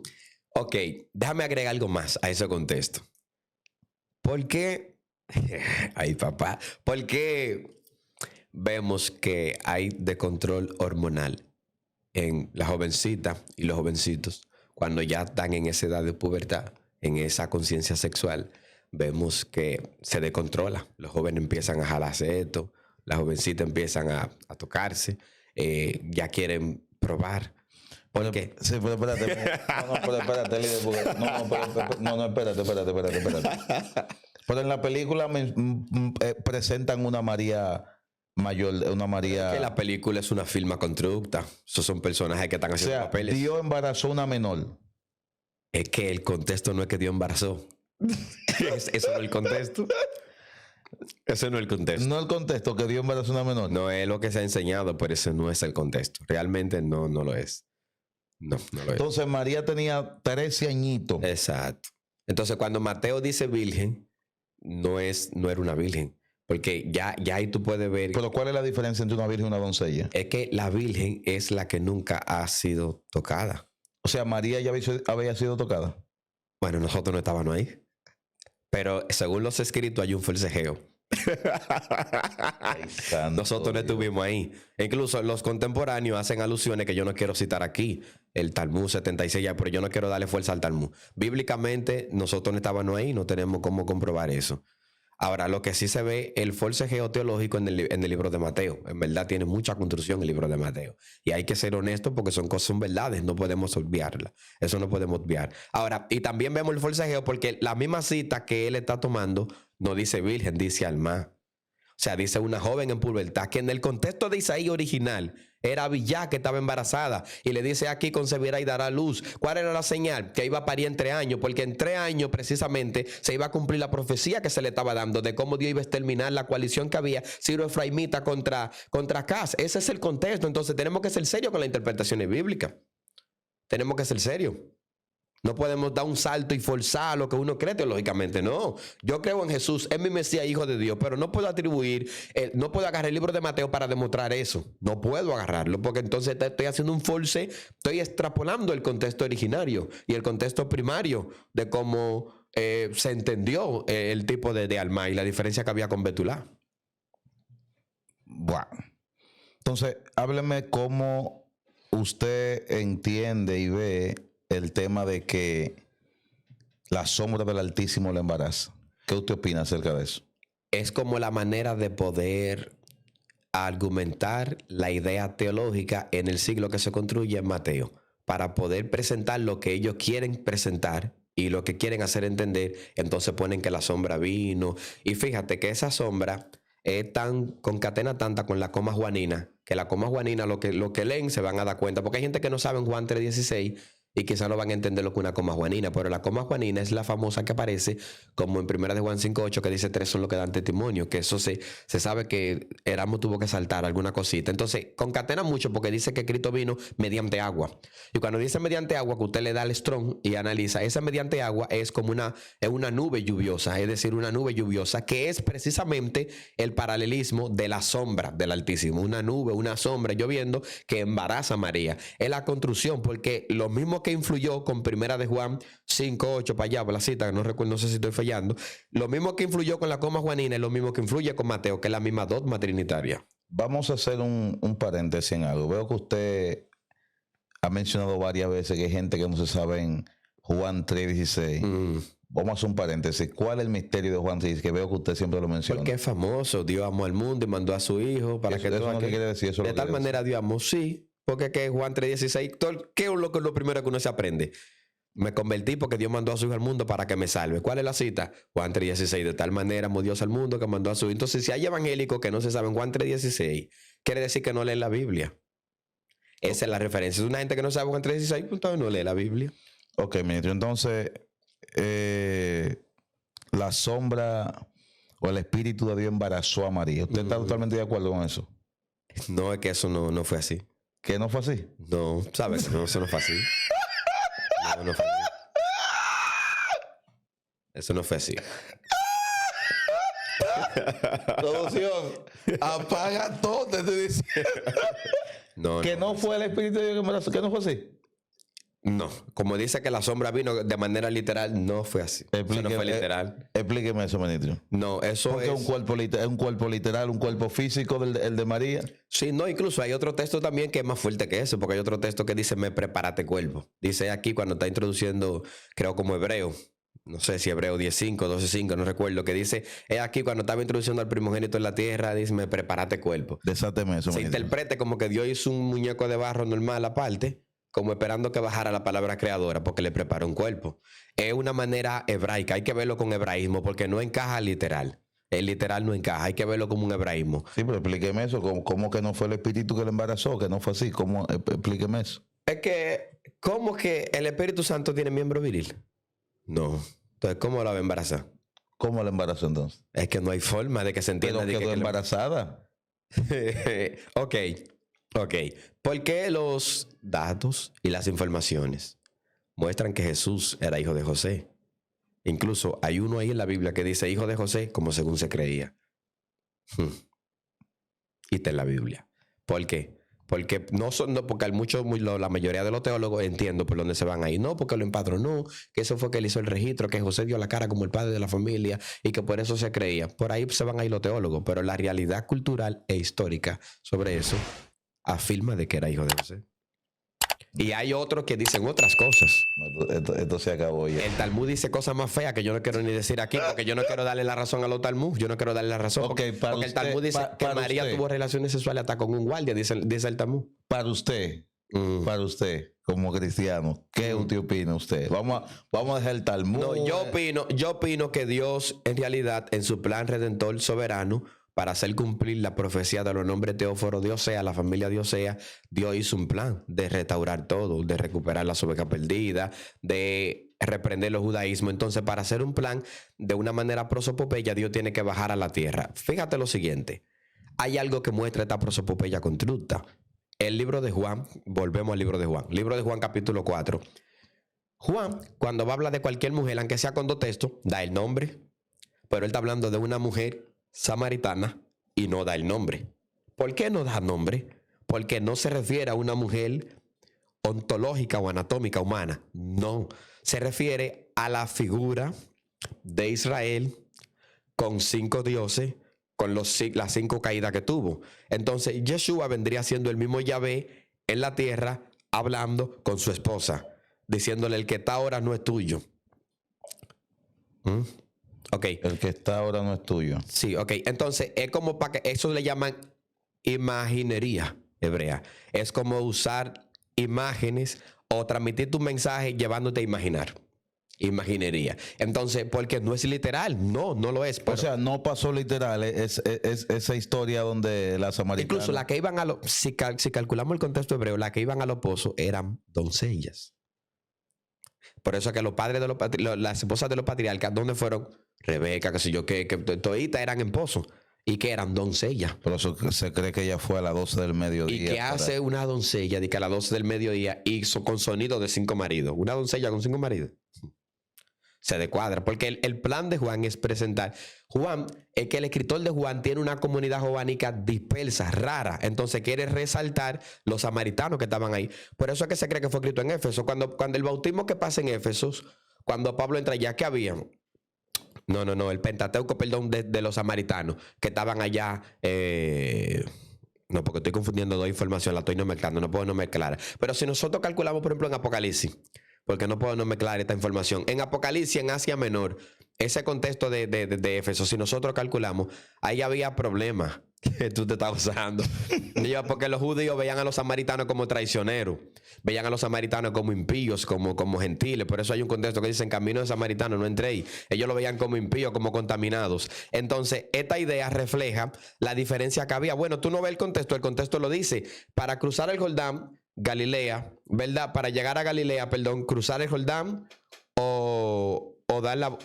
B: Ok, déjame agregar algo más a ese contexto. ¿Por qué? Ay, papá. ¿Por qué vemos que hay descontrol hormonal en la jovencita y los jovencitos cuando ya están en esa edad de pubertad, en esa conciencia sexual? Vemos que se descontrola. Los jóvenes empiezan a jalarse esto, las jovencitas empiezan a tocarse, ya quieren probar. ¿Por qué?
A: Sí, pero espérate. Pero espérate, líder, porque espérate. Pero en la película presentan una María mayor, una María.
B: Que la película es una firma constructa. Esos son personajes que están haciendo papeles.
A: Dios embarazó una menor.
B: Es que el contexto no es que Dios embarazó. Eso no es el contexto. Eso no es el contexto.
A: No el contexto, que Dios embarazó una menor.
B: No es lo que se ha enseñado, pero ese no es el contexto. Realmente no lo es. No lo es.
A: Entonces María tenía 13 añitos.
B: Exacto. Entonces cuando Mateo dice virgen, no era una virgen. Porque ya ahí tú puedes ver.
A: Pero ¿cuál es la diferencia entre una virgen y una doncella?
B: Es que la virgen es la que nunca ha sido tocada.
A: O sea, María ya había sido tocada.
B: Bueno, nosotros no estábamos ahí. Pero según los escritos hay un forcejeo. Nosotros no estuvimos ahí. Incluso los contemporáneos hacen alusiones que yo no quiero citar aquí. El Talmud 76 ya, pero yo no quiero darle fuerza al Talmud. Bíblicamente nosotros no estábamos ahí, no tenemos cómo comprobar eso. Ahora, lo que sí se ve, el forcejeo teológico en el libro de Mateo. En verdad tiene mucha construcción el libro de Mateo. Y hay que ser honestos porque son verdades, no podemos obviarlas. Eso no podemos obviar. Ahora, y también vemos el forcejeo porque la misma cita que él está tomando no dice virgen, dice alma. O sea, dice una joven en pubertad, que en el contexto de Isaías original era Abiyá que estaba embarazada y le dice: aquí concebirá y dará luz. ¿Cuál era la señal? Que iba a parir en 3 años, porque en 3 años precisamente se iba a cumplir la profecía que se le estaba dando de cómo Dios iba a exterminar la coalición que había Ciro-Efraimita contra Acaz. Ese es el contexto. Entonces tenemos que ser serios con las interpretaciones bíblicas. Tenemos que ser serios. No podemos dar un salto y forzar lo que uno cree teológicamente. No, yo creo en Jesús, es mi Mesías, hijo de Dios, pero no puedo no puedo agarrar el libro de Mateo para demostrar eso. No puedo agarrarlo porque entonces estoy haciendo un force, estoy extrapolando el contexto originario y el contexto primario de cómo se entendió el tipo de alma y la diferencia que había con Betulá.
A: Bueno. Entonces, hábleme cómo usted entiende y ve el tema de que la sombra del Altísimo le embaraza. ¿Qué usted opina acerca de eso?
B: Es como la manera de poder argumentar la idea teológica en el siglo que se construye en Mateo, para poder presentar lo que ellos quieren presentar y lo que quieren hacer entender. Entonces ponen que la sombra vino. Y fíjate que esa sombra es tan concatena tanta con la coma juanina, que la coma juanina, lo que leen se van a dar cuenta, porque hay gente que no sabe en Juan 3:16 y quizás no van a entender lo que es una coma juanina, pero la coma juanina es la famosa que aparece como en 1 de Juan 5:8, que dice 3 son los que dan testimonio, que eso se sabe que Erasmo tuvo que saltar alguna cosita. Entonces concatena mucho porque dice que Cristo vino mediante agua, y cuando dice mediante agua, que usted le da el strong y analiza, esa mediante agua es como una nube lluviosa, es decir, una nube lluviosa, que es precisamente el paralelismo de la sombra del Altísimo, una nube, una sombra lloviendo que embaraza a María. Es la construcción, porque lo mismo que influyó con 1 de Juan 5:8 para allá, por la cita, que no recuerdo, no sé si estoy fallando, lo mismo que influyó con la coma juanina es lo mismo que influye con Mateo, que es la misma dogma trinitaria.
A: Vamos a hacer un paréntesis en algo. Veo que usted ha mencionado varias veces que hay gente que no se sabe en Juan 3:16. Vamos a hacer un paréntesis. ¿Cuál es el misterio de Juan 3:16? Que veo que usted siempre lo menciona.
B: Porque es famoso. Dios amó al mundo y mandó a su hijo para que
A: eso no quiere decir eso.
B: De tal manera Dios amó, sí. Porque que Juan 3:16, ¿qué es lo primero que uno se aprende? Me convertí porque Dios mandó a su hijo al mundo para que me salve. ¿Cuál es la cita? Juan 3:16. De tal manera amó Dios al mundo que mandó a su hijo. Entonces, si hay evangélicos que no se saben Juan 3:16, quiere decir que no leen la Biblia. Esa es la referencia. Es una gente que no sabe Juan 3:16, pues entonces no lee la Biblia.
A: Ok, ministro. Entonces, la sombra o el Espíritu de Dios embarazó a María. ¿Usted está totalmente de acuerdo con eso?
B: No, es que eso no fue así.
A: ¿Que no fue así?
B: No, ¿sabes? No, eso no fue así. No fue así. Eso no fue así.
A: Producción, apaga todo, te estoy diciendo. Que no fue el Espíritu de Dios que embarazó. ¿Que no fue así?
B: No, como dice que la sombra vino de manera literal, no fue así. Eso no fue literal.
A: Explíqueme eso, ministro.
B: No, eso
A: porque es un cuerpo literal, un cuerpo físico el de María.
B: Sí, no, incluso hay otro texto también que es más fuerte que eso, porque hay otro texto que dice, me prepárate cuerpo. Dice aquí cuando está introduciendo, creo como hebreo, no sé si hebreo 10:5, 12:5, no recuerdo, que dice, es aquí cuando estaba introduciendo al primogénito en la tierra, dice, me prepárate cuerpo.
A: Desáteme eso,
B: se
A: ministro.
B: interprete como que Dios hizo un muñeco de barro normal aparte, como esperando que bajara la palabra creadora porque le preparó un cuerpo. Es una manera hebraica, hay que verlo con hebraísmo porque no encaja literal. El literal no encaja, hay que verlo como un hebraísmo.
A: Sí, pero explíqueme eso, ¿cómo que no fue el Espíritu que le embarazó? Que no fue así, ¿cómo? Explíqueme eso.
B: Es que, ¿cómo que el Espíritu Santo tiene miembro viril? No. Entonces, ¿cómo la va a embarazar?
A: ¿Cómo la embarazó entonces?
B: Es que no hay forma de que se entienda.
A: Pero quedó embarazada.
B: Ok. Porque los datos y las informaciones muestran que Jesús era hijo de José. Incluso hay uno ahí en la Biblia que dice hijo de José como según se creía. Y está en la Biblia. ¿Por qué? Porque la mayoría de los teólogos entiendo por dónde se van ahí. No, porque lo empadronó, que eso fue que él hizo el registro, que José dio la cara como el padre de la familia y que por eso se creía. Por ahí se van ahí los teólogos, pero la realidad cultural e histórica sobre eso afirma de que era hijo de José. Y hay otros que dicen otras cosas.
A: Esto se acabó ya.
B: El Talmud dice cosas más feas que yo no quiero ni decir aquí, porque yo no quiero darle la razón a los Talmud. Yo no quiero darle la razón.
A: Okay,
B: porque el Talmud dice que María tuvo relaciones sexuales hasta con un guardia, dice el Talmud.
A: Para usted, como cristiano, ¿qué usted opina usted? Vamos a dejar el Talmud.
B: No, yo opino que Dios, en realidad, en su plan redentor soberano, para hacer cumplir la profecía de los nombres Teóforo de Osea, la familia de Osea, Dios hizo un plan de restaurar todo, de recuperar la oveja perdida, de reprender los judaísmos. Entonces, para hacer un plan de una manera prosopopeya, Dios tiene que bajar a la tierra. Fíjate lo siguiente, hay algo que muestra esta prosopopeya constructa. El libro de Juan, volvemos al libro de Juan capítulo 4. Juan, cuando va a hablar de cualquier mujer, aunque sea con dos textos, da el nombre, pero él está hablando de una mujer samaritana y no da el nombre. ¿Por qué no da nombre? Porque no se refiere a una mujer ontológica o anatómica humana. No, se refiere a la figura de Israel con 5 dioses, con las 5 caídas que tuvo. Entonces, Yeshua vendría siendo el mismo Yahvé en la tierra, hablando con su esposa, diciéndole: el que está ahora no es tuyo. Ok.
A: El que está ahora no es tuyo.
B: Sí, ok. Entonces, es como para que eso le llaman imaginería hebrea. Es como usar imágenes o transmitir tu mensaje llevándote a imaginar. Imaginería. Entonces, porque no es literal, no lo es.
A: O sea, no pasó literal. Es esa historia donde las samaritanas.
B: Incluso las que iban a los, si calculamos el contexto hebreo, las que iban a los pozos eran doncellas. Por eso es que los padres de las esposas de los patriarcas, ¿dónde fueron? Rebeca, qué sé yo, que toditas eran en pozos y que eran doncellas.
A: Por eso se cree que ella fue a las 12 del mediodía.
B: ¿Y qué hace una doncella de que a las 12 del mediodía hizo con sonido de 5 maridos? Una doncella con 5 maridos. Se descuadra, porque el plan de Juan es presentar. Juan, es que el escritor de Juan tiene una comunidad jovánica dispersa, rara. Entonces quiere resaltar los samaritanos que estaban ahí. Por eso es que se cree que fue escrito en Éfeso. Cuando el bautismo que pasa en Éfeso, cuando Pablo entra allá, ¿qué habían? No, el Pentateuco, perdón, de los samaritanos que estaban allá. No, porque estoy confundiendo dos informaciones, la estoy no mezclando, no puedo no mezclar. Pero si nosotros calculamos, por ejemplo, en Apocalipsis, porque no puedo no mezclar esta información. En Apocalipsis, en Asia Menor, ese contexto de Éfeso, si nosotros calculamos, ahí había problemas que tú te estás usando. Porque los judíos veían a los samaritanos como traicioneros, veían a los samaritanos como impíos, como gentiles. Por eso hay un contexto que dice: en camino de samaritanos no entréis. Ellos lo veían como impíos, como contaminados. Entonces, esta idea refleja la diferencia que había. Bueno, tú no ves el contexto lo dice: para cruzar el Jordán, Galilea, ¿verdad? Para llegar a Galilea, perdón, cruzar el Jordán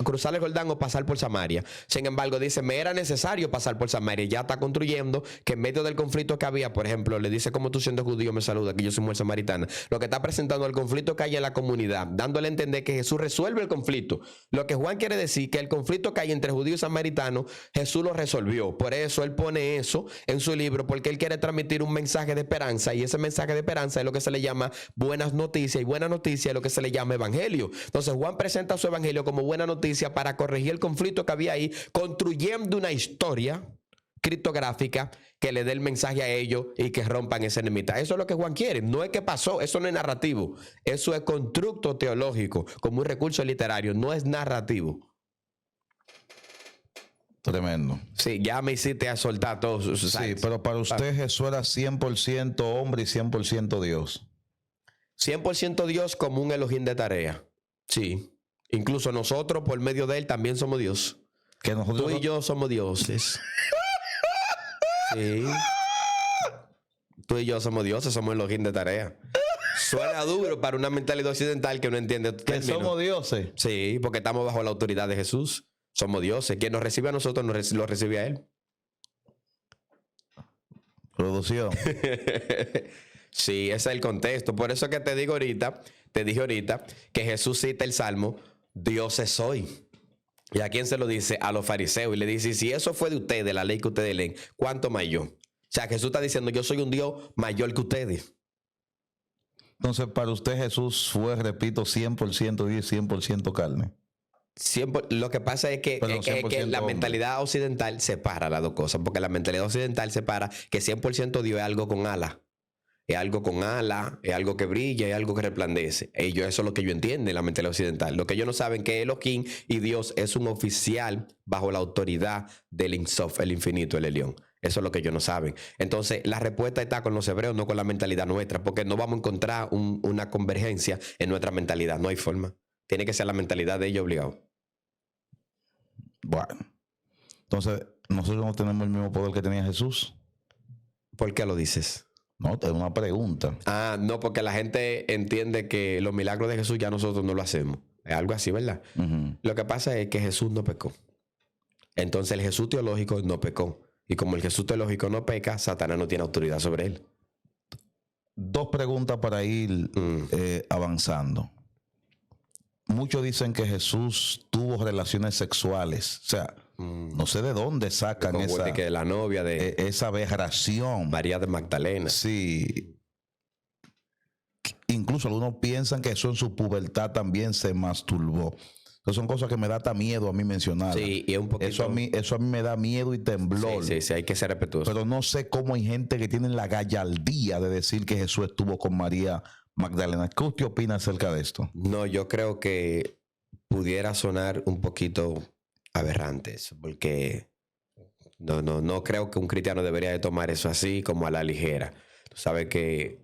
B: cruzar el Jordán o pasar por Samaria. Sin embargo, dice: me era necesario pasar por Samaria. Ya está construyendo que en medio del conflicto que había, por ejemplo, le dice: como tú siendo judío me saluda, que yo soy mujer samaritana. Lo que está presentando el conflicto que hay en la comunidad, dándole a entender que Jesús resuelve el conflicto. Lo que Juan quiere decir que el conflicto que hay entre judíos y samaritanos, Jesús lo resolvió. Por eso él pone eso en su libro, porque él quiere transmitir un mensaje de esperanza, y ese mensaje de esperanza es lo que se le llama buenas noticias, y buena noticia es lo que se le llama evangelio. Entonces Juan presenta su evangelio como buena noticia para corregir el conflicto que había ahí, construyendo una historia criptográfica que le dé el mensaje a ellos y que rompan esa enemistad. Eso es lo que Juan quiere. No es que pasó, eso no es narrativo. Eso es constructo teológico, como un recurso literario, no es narrativo.
A: Tremendo.
B: Sí, ya me hiciste a soltar todos sus.
A: Sí, pero para usted Jesús era 100% hombre y 100% Dios.
B: 100% Dios como un Elohim de tarea. Sí. Incluso nosotros, por medio de él, también somos Dios.
A: Que nosotros
B: Tú y yo somos dioses. Sí. Tú y yo somos dioses, somos Elohim de tarea. Suena duro para una mentalidad occidental que no entiende.
A: Que somos dioses.
B: Sí, porque estamos bajo la autoridad de Jesús. Somos dioses. Quien nos recibe a nosotros, lo recibe a él.
A: Producción.
B: Sí, ese es el contexto. Por eso que te dije ahorita, que Jesús cita el Salmo: Dioses soy. ¿Y a quién se lo dice? A los fariseos. Y le dice: si eso fue de ustedes, de la ley que ustedes leen, ¿cuánto más yo? O sea, Jesús está diciendo: yo soy un Dios mayor que ustedes.
A: Entonces, para usted Jesús fue, repito, 100% Dios y 100% carne.
B: Lo que pasa es que la mentalidad occidental separa las dos cosas. Porque la mentalidad occidental separa que 100% Dios es algo con alas. Es algo con alas, es algo que brilla, es algo que resplandece. Eso es lo que yo entiendo en la mentalidad occidental. Lo que ellos no saben que Elohim y Dios es un oficial bajo la autoridad del Insof, el infinito, el Elión. Eso es lo que ellos no saben. Entonces, la respuesta está con los hebreos, no con la mentalidad nuestra, porque no vamos a encontrar una convergencia en nuestra mentalidad. No hay forma. Tiene que ser la mentalidad de ellos obligado.
A: Bueno. Entonces, nosotros no tenemos el mismo poder que tenía Jesús.
B: ¿Por qué lo dices?
A: No, es una pregunta.
B: No, porque la gente entiende que los milagros de Jesús ya nosotros no lo hacemos. Es algo así, ¿verdad? Lo que pasa es que Jesús no pecó. Entonces el Jesús teológico no pecó. Y como el Jesús teológico no peca, Satanás no tiene autoridad sobre él.
A: Dos preguntas para ir avanzando. Muchos dicen que Jesús tuvo relaciones sexuales. O sea, no sé de dónde sacan
B: que la novia de
A: esa aberración.
B: María de Magdalena.
A: Sí. Incluso algunos piensan que eso en su pubertad también se masturbó. Entonces son cosas que me da hasta miedo a mí mencionar.
B: Sí, y es un poquito...
A: Eso a mí me da miedo y temblor.
B: Sí, hay que ser respetuoso.
A: Pero no sé cómo hay gente que tiene la gallardía de decir que Jesús estuvo con María Magdalena. ¿Qué usted opina acerca de esto?
B: No, yo creo que pudiera sonar un poquito aberrante eso, porque no creo que un cristiano debería de tomar eso así como a la ligera. Tú sabes que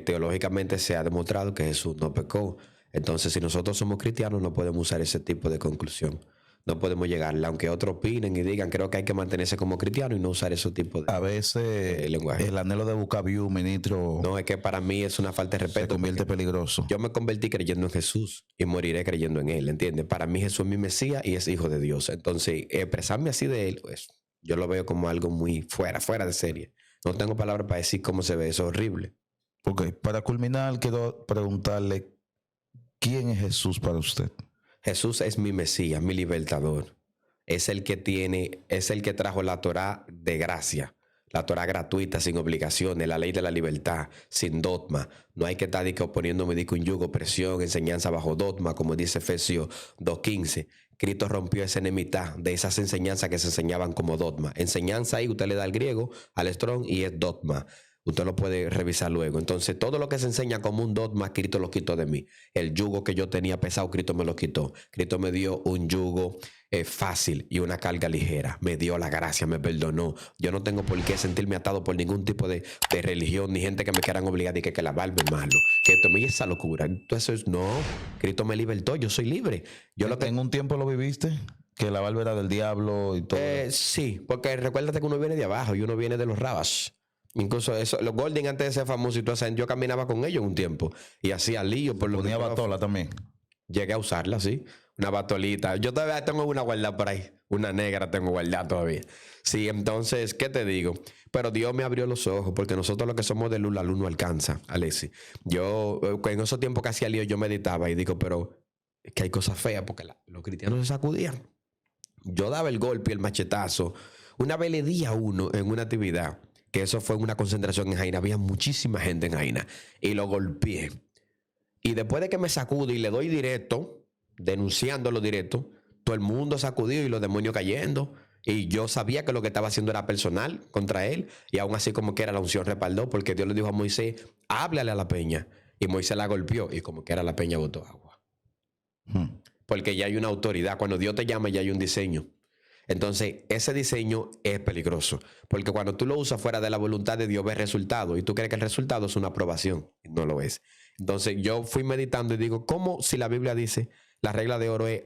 B: teológicamente se ha demostrado que Jesús no pecó. Entonces, si nosotros somos cristianos, no podemos usar ese tipo de conclusión. No podemos llegarle, aunque otros opinen y digan, creo que hay que mantenerse como cristiano y no usar ese tipo de
A: A veces
B: lenguaje.
A: el anhelo de buscar view, ministro,
B: No, es que para mí es una falta de respeto.
A: se convierte peligroso.
B: Yo me convertí creyendo en Jesús y moriré creyendo en Él, ¿entiendes? Para mí Jesús es mi Mesías y es hijo de Dios. Entonces, expresarme así de Él, pues, yo lo veo como algo muy fuera de serie. No tengo palabras para decir cómo se ve, eso es horrible.
A: Ok, para culminar, quiero preguntarle, ¿quién es Jesús para usted?
B: Jesús es mi Mesías, mi libertador. Es el que trajo la Torá de gracia, la Torá gratuita, sin obligaciones, la ley de la libertad, sin dogma. No hay que estar oponiéndome un yugo, presión, enseñanza bajo dogma, como dice Efesios 2:15. Cristo rompió esa enemistad de esas enseñanzas que se enseñaban como dogma. Enseñanza ahí, usted le da al griego, al strong, y es dogma. Usted lo puede revisar luego. Entonces, todo lo que se enseña como un dogma, Cristo lo quitó de mí. El yugo que yo tenía pesado, Cristo me lo quitó. Cristo me dio un yugo fácil y una carga ligera. Me dio la gracia, me perdonó. Yo no tengo por qué sentirme atado por ningún tipo de religión, ni gente que me quieran obligar y que la barba es malo. Que tomé esa locura. Entonces, no. Cristo me libertó, yo soy libre.
A: ¿En un tiempo lo viviste? Que la barba era del diablo y todo.
B: Sí, porque recuérdate que uno viene de abajo y uno viene de los rabas. Incluso eso, los Golden antes de ser famosos y todo eso, yo caminaba con ellos un tiempo y hacía lío por lo
A: Ponía batola también.
B: Llegué a usarla, sí. Una batolita. Yo todavía tengo una guardada por ahí. Una negra tengo guardada todavía. Sí, entonces, ¿qué te digo? Pero Dios me abrió los ojos porque nosotros los que somos de luz, la luz no alcanza, Alexi. Yo, en esos tiempos que hacía lío, yo meditaba y digo, pero es que hay cosas feas porque los cristianos se sacudían. Yo daba el golpe y el machetazo. Una vez le di a uno en una actividad, que eso fue una concentración en Jaina, había muchísima gente en Jaina, y lo golpeé. Y después de que me sacudo y le doy directo, denunciándolo directo, todo el mundo sacudió y los demonios cayendo. Y yo sabía que lo que estaba haciendo era personal contra él, y aún así como que era la unción respaldó, porque Dios le dijo a Moisés, háblale a la peña. Y Moisés la golpeó, y como que era la peña botó agua. Porque ya hay una autoridad. Cuando Dios te llama, ya hay un diseño. Entonces, ese diseño es peligroso, porque cuando tú lo usas fuera de la voluntad de Dios, ves resultado, y tú crees que el resultado es una aprobación, y no lo es. Entonces, yo fui meditando y digo, ¿cómo si la Biblia dice, la regla de oro es,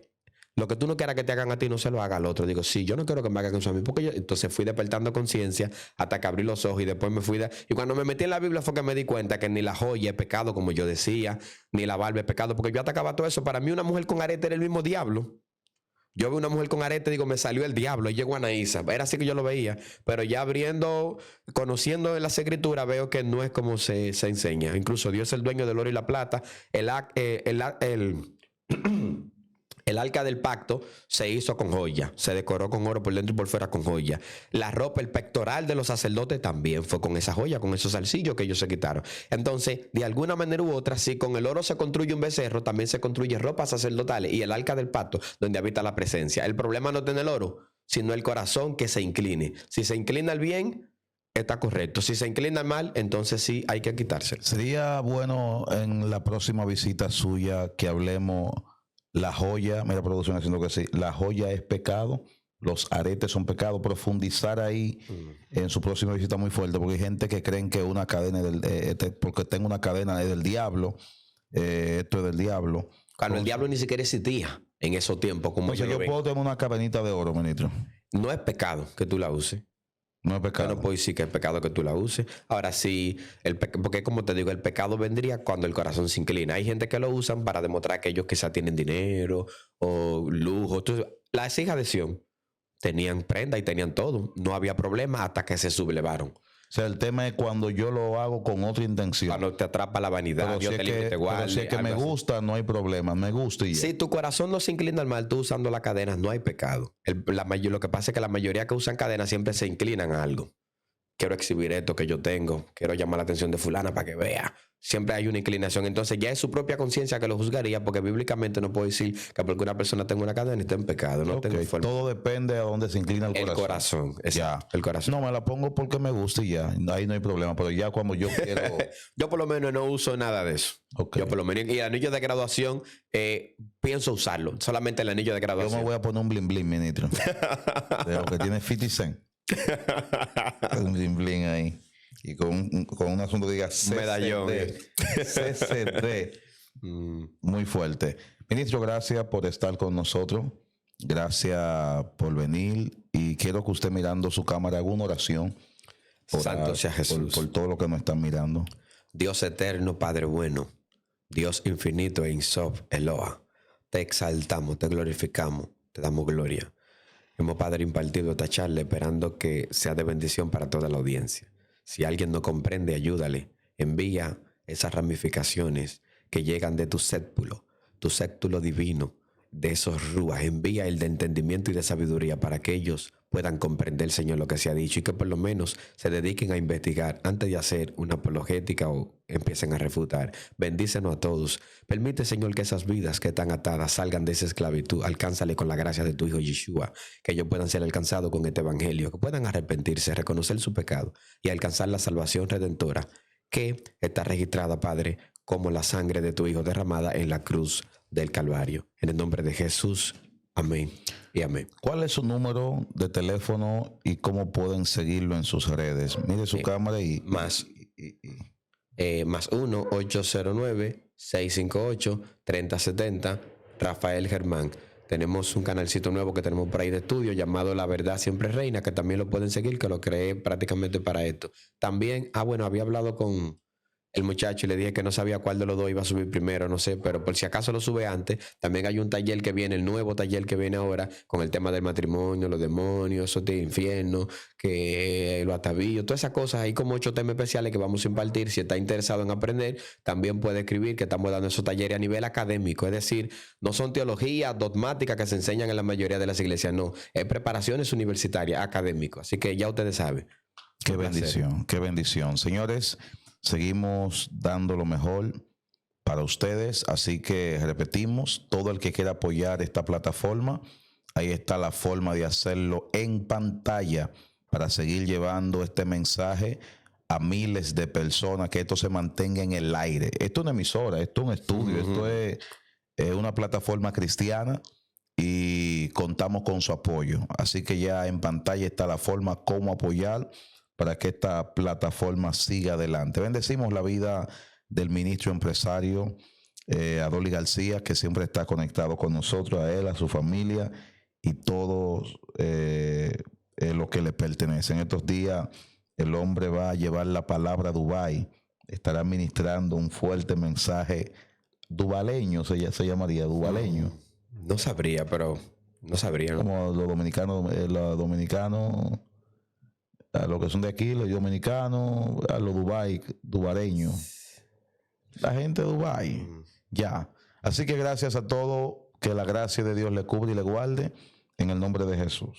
B: lo que tú no quieras que te hagan a ti, no se lo haga al otro? Digo, sí, yo no quiero que me hagan eso a mí, porque yo... Entonces fui despertando conciencia hasta que abrí los ojos y después me fui y cuando me metí en la Biblia fue que me di cuenta que ni la joya es pecado, como yo decía, ni la barba es pecado, porque yo atacaba todo eso. Para mí una mujer con arete era el mismo diablo. Yo veo una mujer con arete, digo, me salió el diablo. Y llegó Anaísa. Era así que yo lo veía. Pero ya conociendo las escrituras, veo que no es como se enseña. Incluso Dios es el dueño del oro y la plata. El arca del pacto se hizo con joya. Se decoró con oro por dentro y por fuera con joya. La ropa, el pectoral de los sacerdotes también fue con esa joya, con esos zarcillos que ellos se quitaron. Entonces, de alguna manera u otra, si con el oro se construye un becerro, también se construye ropa sacerdotales y el arca del pacto, donde habita la presencia. El problema no es tener el oro, sino el corazón que se incline. Si se inclina al bien, está correcto. Si se inclina al mal, entonces sí hay que quitárselo.
A: Sería bueno en la próxima visita suya que hablemos... La joya, mira, producción haciendo que sí, la joya es pecado, los aretes son pecado. Profundizar ahí en su próxima visita muy fuerte, porque hay gente que creen que una cadena porque tengo una cadena es del diablo, esto es del diablo.
B: Cuando el diablo ni siquiera existía en esos tiempos. Como
A: yo puedo tener una cadenita de oro, ministro.
B: No es pecado que tú la uses.
A: No es pecado.
B: Yo no puedo decir que es pecado que tú la uses. Ahora sí, porque como te digo, el pecado vendría cuando el corazón se inclina. Hay gente que lo usan para demostrar que ellos quizás tienen dinero o lujo. Entonces, las hijas de Sión tenían prenda y tenían todo. No había problema hasta que se sublevaron.
A: O sea, el tema es cuando yo lo hago con otra intención.
B: Cuando te atrapa la vanidad,
A: Dios te guarde. Si es que me gusta, no hay problema. Me gusta y ya.
B: Si tu corazón no se inclina al mal, tú usando las cadenas, no hay pecado. Lo que pasa es que la mayoría que usan cadenas siempre se inclinan a algo. quiero exhibir esto que yo tengo, quiero llamar la atención de fulana para que vea. Siempre hay una inclinación. Entonces ya es su propia conciencia que lo juzgaría, porque bíblicamente no puedo decir que porque una persona tenga una cadena está en pecado. No tengo forma.
A: Todo depende a dónde se inclina el corazón.
B: El corazón, exacto,
A: Ya.
B: el corazón.
A: No, me la pongo porque me gusta y ya. Ahí no hay problema. Pero ya cuando yo quiero...
B: Yo por lo menos no uso nada de eso.
A: Ok.
B: Yo por lo menos. Y el anillo de graduación, pienso usarlo. Solamente el anillo de
A: Yo
B: graduación.
A: me voy a poner un bling bling, ministro. De lo que tiene 50 Cent. Un bling bling ahí. Y con un asunto que diga CCD.
B: Medallón.
A: CCD. Muy fuerte. Ministro, gracias por estar con nosotros. Gracias por venir. Y quiero que usted, mirando su cámara, haga una oración.
B: Santo sea Jesús.
A: Por todo lo que nos están mirando.
B: Dios eterno, Padre bueno. Dios infinito e Insof, Eloa. Te exaltamos, te glorificamos, te damos gloria. Hemos, Padre, impartido esta charla esperando que sea de bendición para toda la audiencia. Si alguien no comprende, ayúdale. Envía esas ramificaciones que llegan de tu séptulo divino, de esos rúas. Envía el de entendimiento y de sabiduría para que ellos puedan comprender, Señor, lo que se ha dicho y que por lo menos se dediquen a investigar antes de hacer una apologética o empiecen a refutar. Bendícenos a todos. Permite, Señor, que esas vidas que están atadas salgan de esa esclavitud. Alcánzale con la gracia de tu Hijo Yeshua, que ellos puedan ser alcanzados con este evangelio, que puedan arrepentirse, reconocer su pecado y alcanzar la salvación redentora que está registrada, Padre, como la sangre de tu Hijo derramada en la cruz del Calvario. En el nombre de Jesús. Amén y amén.
A: ¿Cuál es su número de teléfono y cómo pueden seguirlo en sus redes? Mire su cámara y...
B: Más 1-809-658-3070, Rafael Germán. Tenemos un canalcito nuevo que tenemos por ahí de estudio llamado La Verdad Siempre Reina, que también lo pueden seguir, que lo creé prácticamente para esto. También, bueno, había hablado con el muchacho y le dije que no sabía cuál de los dos iba a subir primero, no sé, pero por si acaso lo sube antes. También hay un taller que viene, el nuevo taller que viene ahora, con el tema del matrimonio, los demonios, esos de infierno, que los atavíos, todas esas cosas. Hay como 8 temas especiales que vamos a impartir. Si está interesado en aprender, también puede escribir, que estamos dando esos talleres a nivel académico, es decir, no son teologías dogmáticas que se enseñan en la mayoría de las iglesias, no, es preparaciones universitarias, académicas. Así que ya ustedes saben.
A: Qué bendición, qué bendición. Señores, seguimos dando lo mejor para ustedes, así que repetimos, todo el que quiera apoyar esta plataforma, ahí está la forma de hacerlo en pantalla para seguir llevando este mensaje a miles de personas, que esto se mantenga en el aire. Esto es una emisora, esto es un estudio, esto es una plataforma cristiana y contamos con su apoyo. Así que ya en pantalla está la forma cómo apoyar para que esta plataforma siga adelante. Bendecimos la vida del ministro empresario Adolly García, que siempre está conectado con nosotros, a él, a su familia y todos los que le pertenecen. Estos días el hombre va a llevar la palabra a Dubái, estará ministrando un fuerte mensaje dubaleño, se llamaría dubaleño.
B: No sabría, pero no sabría, ¿no?
A: Como los dominicanos, a los que son de aquí, los dominicanos, a los dubareños, la gente de Dubái, ya. Así que gracias a todos, que la gracia de Dios le cubra y le guarde, en el nombre de Jesús.